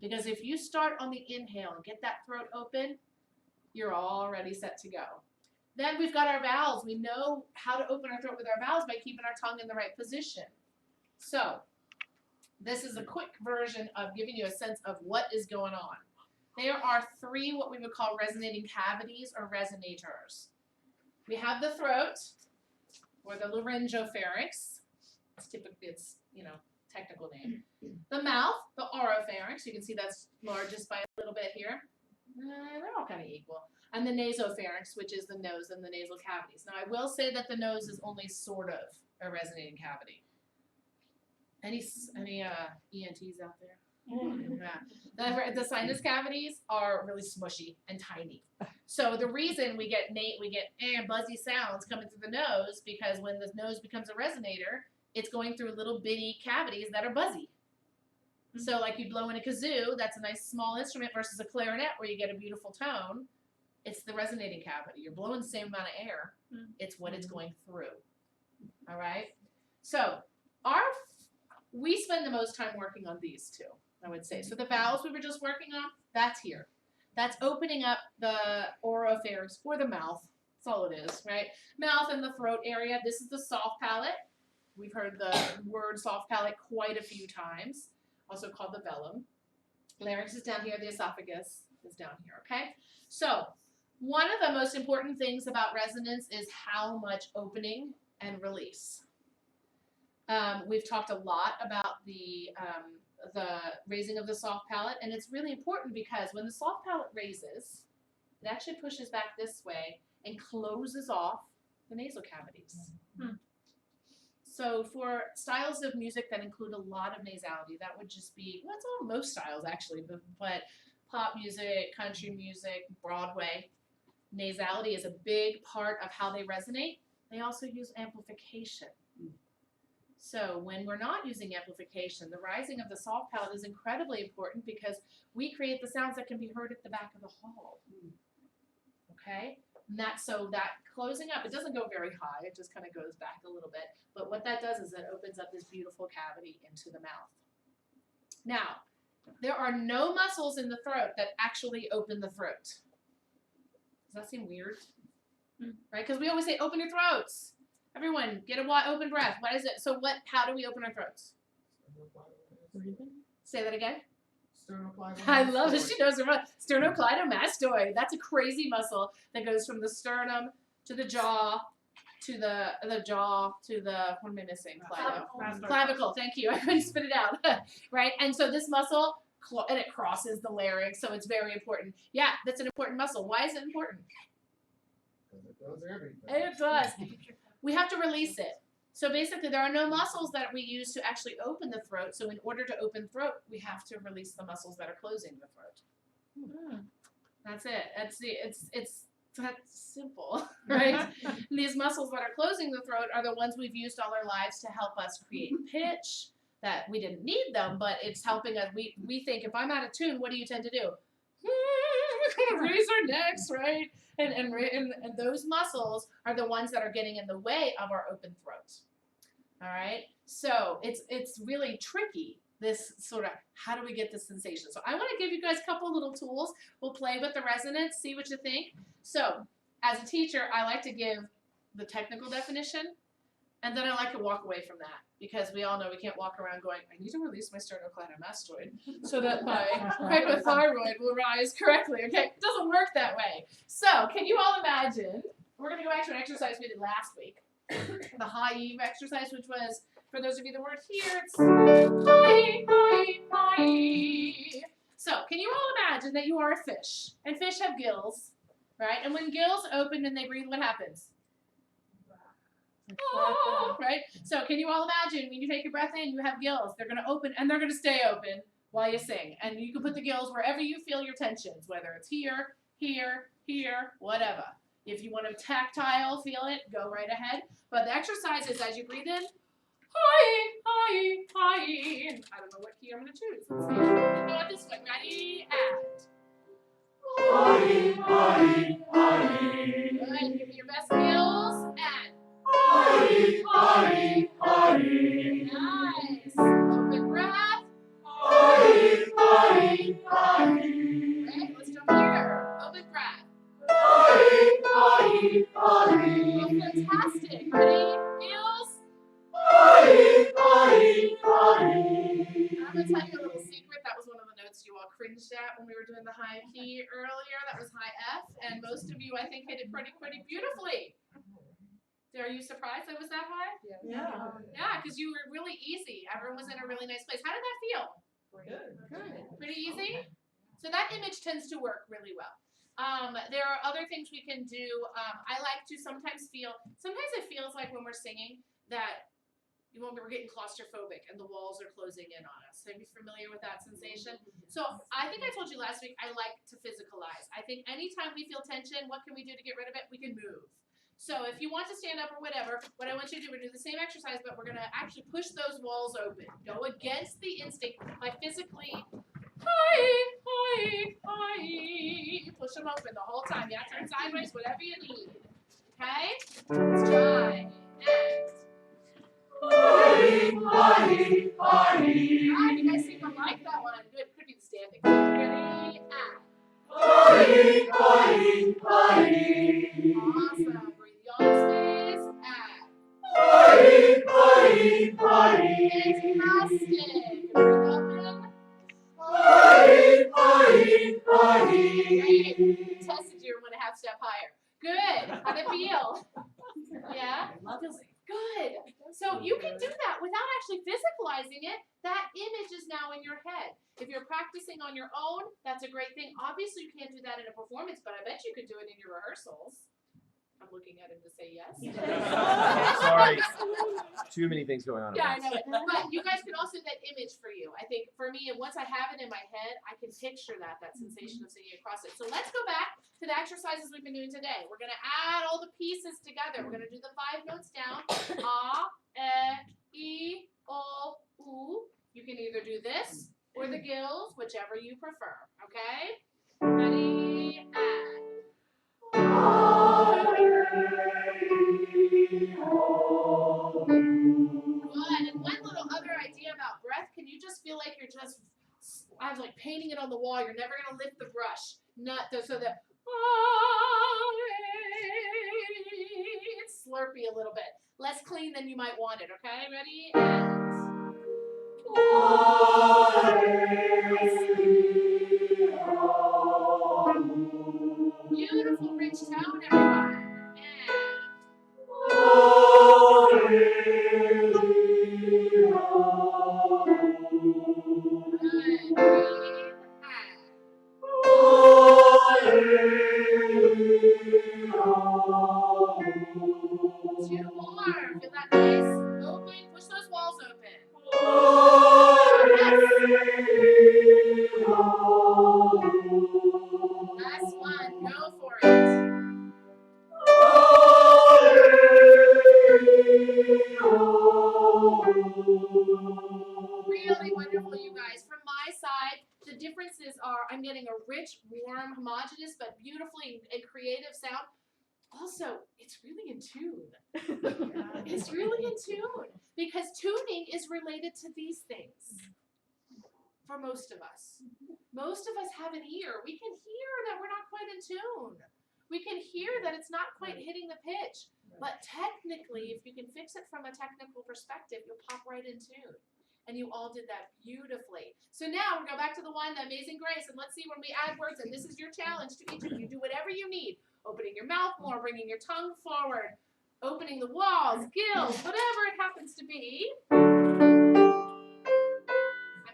Because if you start on the inhale and get that throat open, you're already set to go. Then we've got our vowels. We know how to open our throat with our vowels by keeping our tongue in the right position. So this is a quick version of giving you a sense of what is going on. There are three what we would call resonating cavities or resonators. We have the throat, or the laryngopharynx. It's typically its technical name. The mouth, the oropharynx. You can see that's largest by a little bit here. They're all kind of equal. And the nasopharynx, which is the nose and the nasal cavities. Now I will say that the nose is only sort of a resonating cavity. Any ENTs out there? Yeah. The sinus cavities are really smushy and tiny. So the reason we get buzzy sounds coming through the nose, because when the nose becomes a resonator, it's going through little bitty cavities that are buzzy. So like you blow in a kazoo, that's a nice small instrument, versus a clarinet where you get a beautiful tone. It's the resonating cavity. You're blowing the same amount of air. It's what it's going through. All right? So we spend the most time working on these two, I would say. So the vowels we were just working on, that's here. That's opening up the oropharynx, or the mouth. That's all it is, right? Mouth and the throat area. This is the soft palate. We've heard the word soft palate quite a few times, also called the velum. Larynx is down here. The esophagus is down here, okay? So one of the most important things about resonance is how much opening and release. We've talked a lot about the raising of the soft palate, and it's really important because when the soft palate raises, it actually pushes back this way and closes off the nasal cavities. So for styles of music that include a lot of nasality, that would just be, well, it's all most styles actually, but pop music, country music, Broadway, nasality is a big part of how they resonate. They also use amplification. So when we're not using amplification, the rising of the soft palate is incredibly important because we create the sounds that can be heard at the back of the hall. Okay? And that closing up, it doesn't go very high, it just kind of goes back a little bit. But what that does is it opens up this beautiful cavity into the mouth. Now, there are no muscles in the throat that actually open the throat. Does that seem weird? Right? Because we always say, open your throats. Everyone, get a wide open breath. What is it? So how do we open our throats? Say that again. I love it. She knows her. Sternocleidomastoid. That's a crazy muscle that goes from the sternum to the jaw to the what am I missing? Clavicle. Thank you. I couldn't spit it out. Right? And so this muscle, and it crosses the larynx, so it's very important. Yeah, that's an important muscle. Why is it important? It does everything. It does. We have to release it. So basically, there are no muscles that we use to actually open the throat. So in order to open throat, we have to release the muscles that are closing the throat. That's it. It's that simple, right? And these muscles that are closing the throat are the ones we've used all our lives to help us create pitch. That we didn't need them, but it's helping us. We think if I'm out of tune, what do you tend to do? Raise our necks, right? And those muscles are the ones that are getting in the way of our open throat. All right, so it's really tricky. This sort of how do we get this sensation? So I want to give you guys a couple little tools. We'll play with the resonance, see what you think. So as a teacher, I like to give the technical definition, and then I like to walk away from that because we all know we can't walk around going, I need to release my sternocleidomastoid so that my hypothyroid will rise correctly. Okay, it doesn't work that way. So can you all imagine? We're going to go back to an exercise we did last week, the high Eve exercise, which was, for those of you that weren't here, it's high, high, high. So can you all imagine that you are a fish, and fish have gills, right? And when gills open and they breathe, what happens? Oh, right? So can you all imagine when you take your breath in, you have gills. They're going to open, and they're going to stay open while you sing. And you can put the gills wherever you feel your tensions, whether it's here, here, here, whatever. If you want to tactile feel it, go right ahead. But the exercise is as you breathe in, high, high, high. And I don't know what key I'm going to choose. Let's see. We'll go this way. Ready? And high, high, high. Good. Give me your best gills. And high, high, high. Nice. Open breath. High, high, high. Great. Let's jump here. Open breath. High, high, high. Oh, fantastic. Ready? Gills. High, high, high. I'm going to tell you a little secret. That was one of the notes you all cringed at when we were doing the high key earlier. That was high F. And most of you, I think, hit it pretty beautifully. Are you surprised I was that high? Yeah. Yeah, because you were really easy. Everyone was in a really nice place. How did that feel? Good. Pretty easy? So that image tends to work really well. There are other things we can do. I like to sometimes it feels like when we're singing that we're getting claustrophobic and the walls are closing in on us. Are you familiar with that sensation? So I think I told you last week, I like to physicalize. I think anytime we feel tension, what can we do to get rid of it? We can move. So if you want to stand up or whatever, what I want you to do, we're going to do the same exercise, but we're going to actually push those walls open. Go against the instinct by physically, push them open the whole time. You have to turn sideways, whatever you need. Okay? Let's try. You guys seem to like that one. Good. Could be the standing. Ready? Awesome. Breathe yawn space. Fantastic. Breathe open. Great. Tested you 1.5 step higher. Good. How'd it feel? Yeah? Feels good. So you can do that without actually physicalizing it. That image is now in your head. If you're practicing on your own, that's a great thing. Obviously, you can't do that in a performance, but I bet you could do it in your rehearsals. I'm looking at him to say yes. Sorry. Too many things going on. Yeah, I know. But you guys can also do that image for you. I think for me, once I have it in my head, I can picture that sensation of singing across it. So let's go back to the exercises we've been doing today. We're going to add all the pieces together. We're going to do the 5 notes down. A, E, O, U. You can either do this or the gills, whichever you prefer. Okay? Ready? And. Good. And one little other idea about breath, can you just feel like you're just, I was like painting it on the wall. You're never going to lift the brush. So that it's slurpy a little bit. Less clean than you might want it. Okay? Ready? And. Beautiful, rich tone, everyone. Two more. Feel that nice having a rich, warm, homogeneous, but beautifully and creative sound. Also, it's really in tune. It's really in tune because tuning is related to these things for most of us. Most of us have an ear. We can hear that we're not quite in tune. We can hear that it's not quite hitting the pitch. But technically, if you can fix it from a technical perspective, you'll pop right in tune. And you all did that beautifully. So now we'll go back to the one, the Amazing Grace, and let's see when we add words, and this is your challenge to each of you. Do whatever you need. Opening your mouth more, bringing your tongue forward, opening the walls, gills, whatever it happens to be. I'm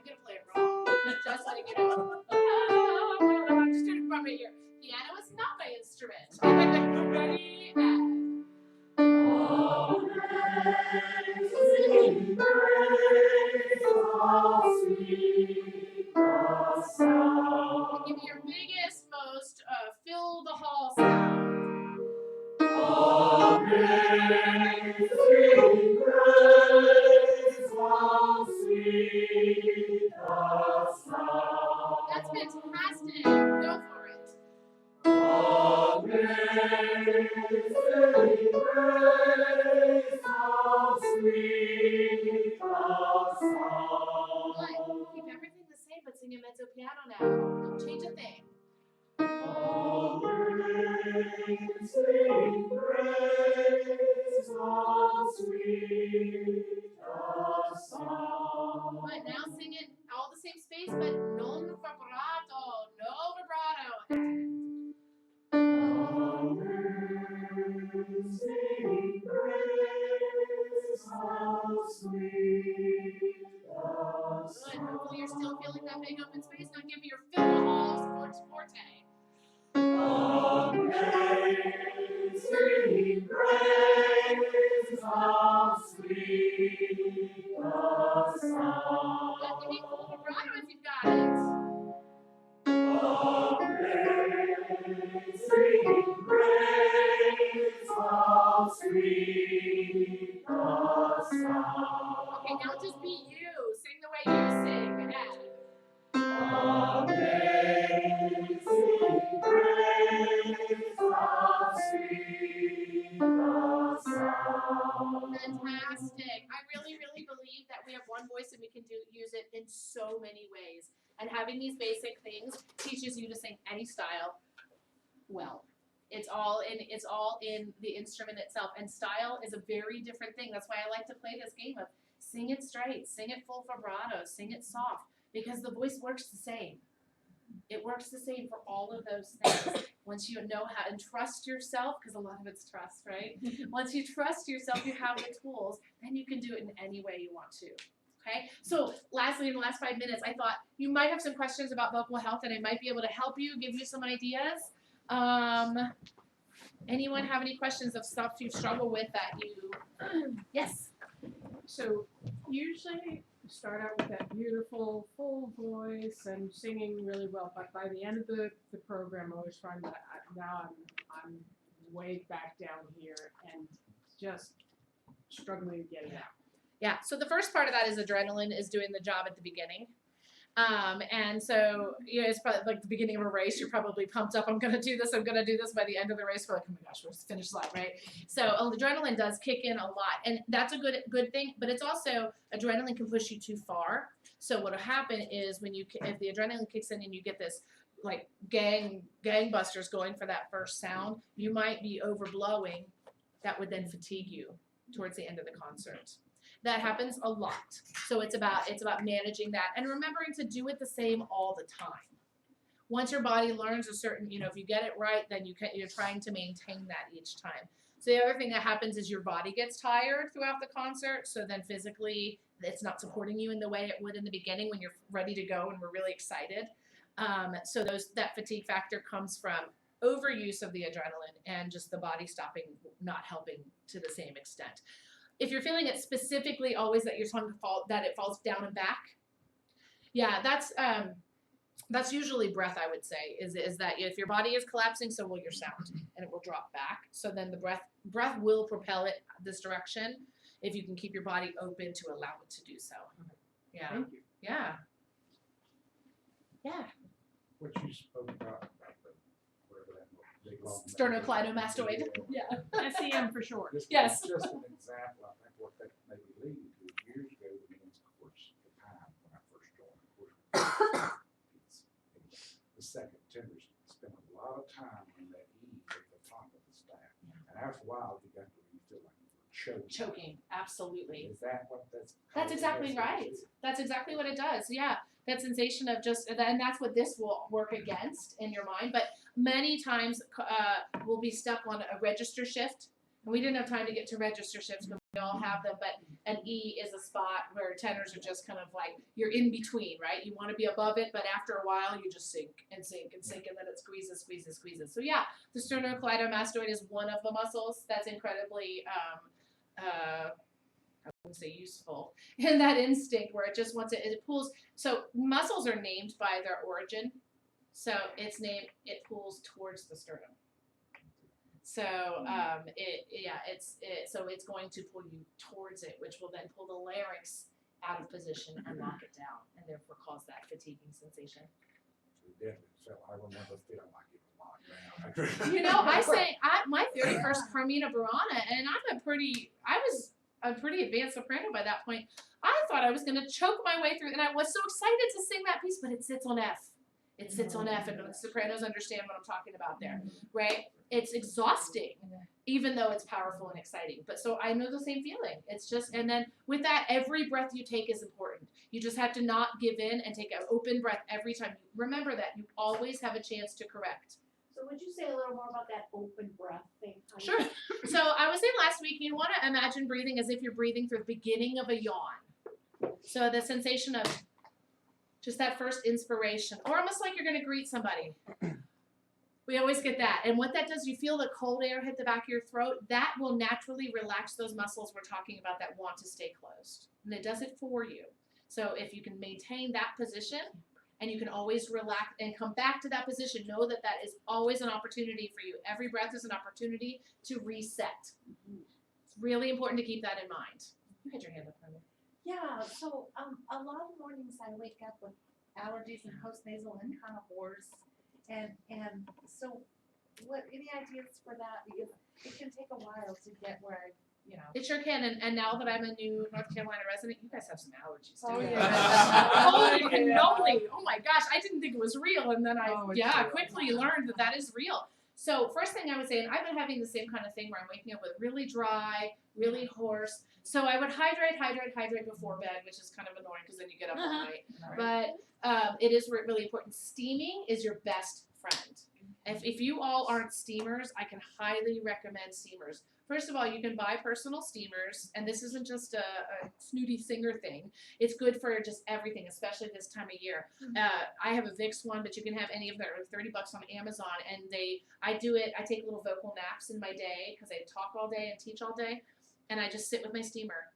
going to play it wrong, just letting you know. I'm just doing it from right here. Piano is not my instrument. Ready? Amazing grace, how sweet the sound. Give me your biggest, most fill the hall sound. Amazing grace, how sweet the sound. That's fantastic. Go for it. Amazing grace, how sweet the sound. Keep everything the same, but sing a mezzo piano now. Don't change a thing. Amazing grace, how sweet the sound. Good, now sing it all the same space, but non vibrato, no vibrato. Amazing grace, how sweet the sound. Good, hopefully you're still feeling that big open space. Now give me your fill the hall sports forte. Amazing grace, how sweet the sound. Good, give me full vibrato if you've got it. Amazing grace, how sweet the sound. Okay, now just be you. Sing the way you sing. Amazing grace, how sweet the sound. Fantastic. I really, really believe that we have one voice and we can use it in so many ways. And having these basic things teaches you to sing any style well. It's all in the instrument itself. And style is a very different thing. That's why I like to play this game of sing it straight, sing it full vibrato, sing it soft, because the voice works the same. It works the same for all of those things. Once you know how and trust yourself, because a lot of it's trust, right? Once you trust yourself, you have the tools, then you can do it in any way you want to. Okay, so lastly, in the last 5 minutes, I thought you might have some questions about vocal health and I might be able to help you, give you some ideas. Anyone have any questions of stuff you struggle with that you, yes? So usually you start out with that beautiful full voice and singing really well, but by the end of the program, I always find that now I'm way back down here and just struggling to get it out. Yeah, so the first part of that is adrenaline is doing the job at the beginning. And so, you know, it's probably like the beginning of a race, you're probably pumped up, I'm going to do this. By the end of the race, we're like, oh my gosh, we're finish line, right? So adrenaline does kick in a lot, and that's a good thing, but it's also, adrenaline can push you too far. So what'll happen is if the adrenaline kicks in and you get this like gangbusters going for that first sound, you might be overblowing. That would then fatigue you towards the end of the concert. That happens a lot. So it's about managing that and remembering to do it the same all the time. Once your body learns a certain, if you get it right, then you're trying to maintain that each time. So the other thing that happens is your body gets tired throughout the concert. So then physically, it's not supporting you in the way it would in the beginning when you're ready to go and we're really excited. So that fatigue factor comes from overuse of the adrenaline and just the body stopping, not helping to the same extent. If you're feeling it specifically always that your tongue falls down and back, yeah, that's usually breath, I would say, is that if your body is collapsing, so will your sound, and it will drop back. So then the breath will propel it this direction if you can keep your body open to allow it to do so. Yeah. Thank you. Yeah. Yeah. what you spoke about the, whatever that big long. Sternocleidomastoid. Yeah. SEM for short. Yes. Just an example, I think what that may be leading to, years ago, the men's course, the time when I first joined, of course, it's the second tenders spend a lot of time on that E at the top of the staff. And after a while, you got to feel like you were choking. Choking, absolutely. Is that what that's? That's exactly right. That's exactly what it does. Yeah, that sensation of just, and that's what this will work against in your mind. But many times we'll be stuck on a register shift, and we didn't have time to get to register shifts, but we all have them. But an E is a spot where tenors are just kind of like, you're in between, right? You want to be above it, but after a while you just sink and sink and sink, and then it squeezes, squeezes, squeezes. So yeah, the sternocleidomastoid is one of the muscles that's incredibly I wouldn't say useful, and that instinct where it just wants it pulls. So muscles are named by their origin. So it pulls towards the sternum. So so it's going to pull you towards it, which will then pull the larynx out of position and lock it down, and therefore cause that fatiguing sensation. I remember feeling like it was locked down. You know, my very first Carmina Burana, and I was a pretty advanced soprano by that point. I thought I was going to choke my way through, and I was so excited to sing that piece, but it sits on F. It sits on F, and the sopranos understand what I'm talking about there, right? It's exhausting, even though it's powerful and exciting. But so I know the same feeling. It's just, and then with that, every breath you take is important. You just have to not give in and take an open breath every time. Remember that you always have a chance to correct. So would you say a little more about that open breath thing? Sure. So I was saying last week, you want to imagine breathing as if you're breathing through the beginning of a yawn. So the sensation of just that first inspiration, or almost like you're going to greet somebody. We always get that. And what that does, you feel the cold air hit the back of your throat. That will naturally relax those muscles we're talking about that want to stay closed. And it does it for you. So if you can maintain that position, and you can always relax and come back to that position, know that that is always an opportunity for you. Every breath is an opportunity to reset. It's really important to keep that in mind. You had your hand up, Brenda. Yeah, so a lot of mornings I wake up with allergies and postnasal and kind of hoarse, and so what? Any ideas for that? Because it can take a while to get where I, you know. It sure can, and now that I'm a new North Carolina resident, you guys have some allergies too. Oh, yeah. Holy Yeah. cannoli! Oh my gosh, I didn't think it was real, and then I it's real. quickly learned that that is real. So first thing I would say, and I've been having the same kind of thing where I'm waking up with really dry, really hoarse. So I would hydrate before bed, which is kind of annoying because then you get up all night. But it is really important. Steaming is your best friend. If you all aren't steamers, I can highly recommend steamers. First of all, you can buy personal steamers, and this isn't just a snooty singer thing. It's good for just everything, especially this time of year. I have a Vicks one, but you can have any of them. They're $30 on Amazon, and I take little vocal naps in my day because I talk all day and teach all day, and I just sit with my steamer,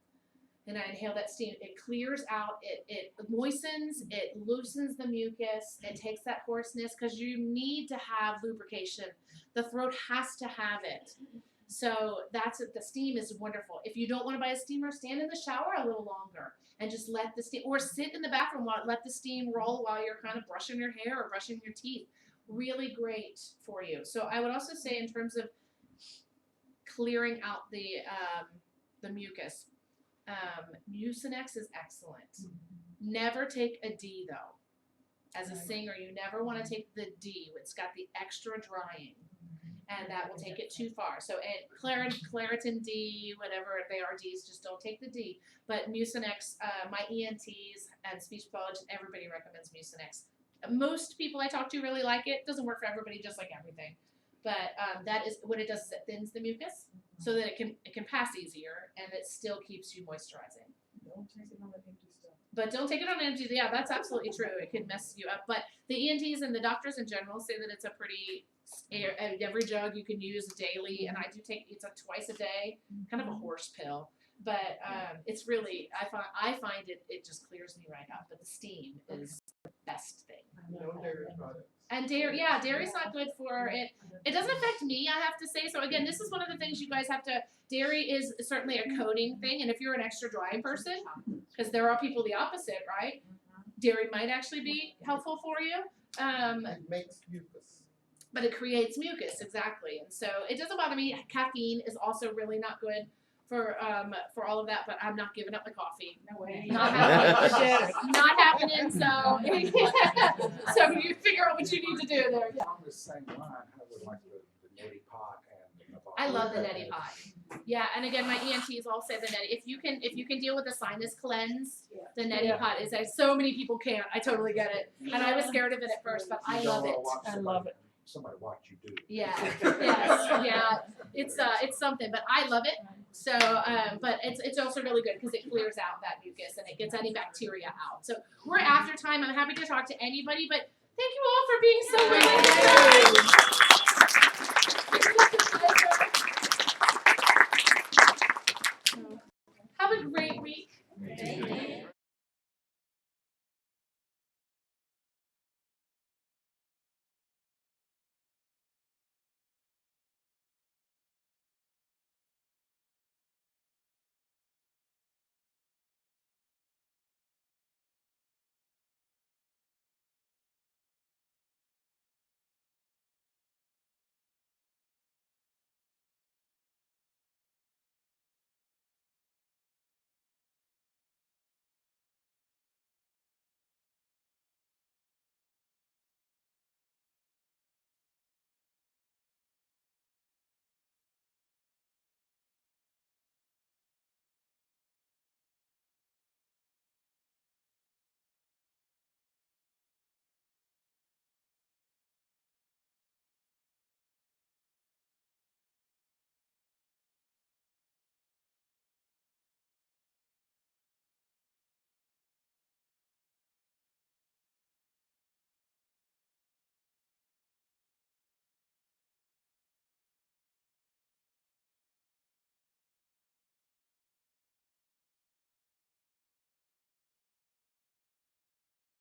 and I inhale that steam. It clears out, it moistens, it loosens the mucus, it takes that hoarseness, because you need to have lubrication. The throat has to have it. So that's it. The steam is wonderful. If you don't want to buy a steamer, stand in the shower a little longer and just let the steam, or sit in the bathroom while let the steam roll while you're kind of brushing your hair or brushing your teeth. Really great for you. So I would also say, in terms of clearing out the mucus, Mucinex is excellent. Never take a D though. As a singer, you never want to take the D. It's got the extra drying. And that will take it too far. So Claritin D, whatever they are Ds, just don't take the D. But Mucinex, my ENTs and speech pathologists, everybody recommends Mucinex. Most people I talk to really like it. Doesn't work for everybody, just like everything. But that is what it does. Is it thins the mucus so that it can pass easier, and it still keeps you moisturizing. Don't take it on the empty stuff. But don't take it on empty. Yeah, that's absolutely true. It can mess you up. But the ENTs and the doctors in general say that it's a pretty every jug you can use daily, and I do take it's a twice a day, kind of a horse pill. But it's really I find it just clears me right up. But the steam is the best thing. No dairy products. And dairy's not good for it. It doesn't affect me, I have to say. So again, this is one of the things you guys have to. Dairy is certainly a coating thing, and if you're an extra dry person, because there are people the opposite, right? Dairy might actually be helpful for you. It makes mucus. but it creates mucus, exactly. And so it doesn't bother me. Caffeine is also really not good for all of that, but I'm not giving up my coffee. No way. Not happening. Not happening. So so you figure out what you need to do there. Yeah. On the same line, how would like the neti pot and the I love the neti pot. Yeah, and again, my ENTs all say the neti. If you can deal with the sinus cleanse, the neti pot is like so many people can't. I totally get it, and I was scared of it at first, but I love it. I love it. Somebody watch you do it. Yeah, yes, yeah. It's something, but I love it. So, but it's also really good because it clears out that mucus and it gets any bacteria out. So we're after time. I'm happy to talk to anybody, but thank you all for being so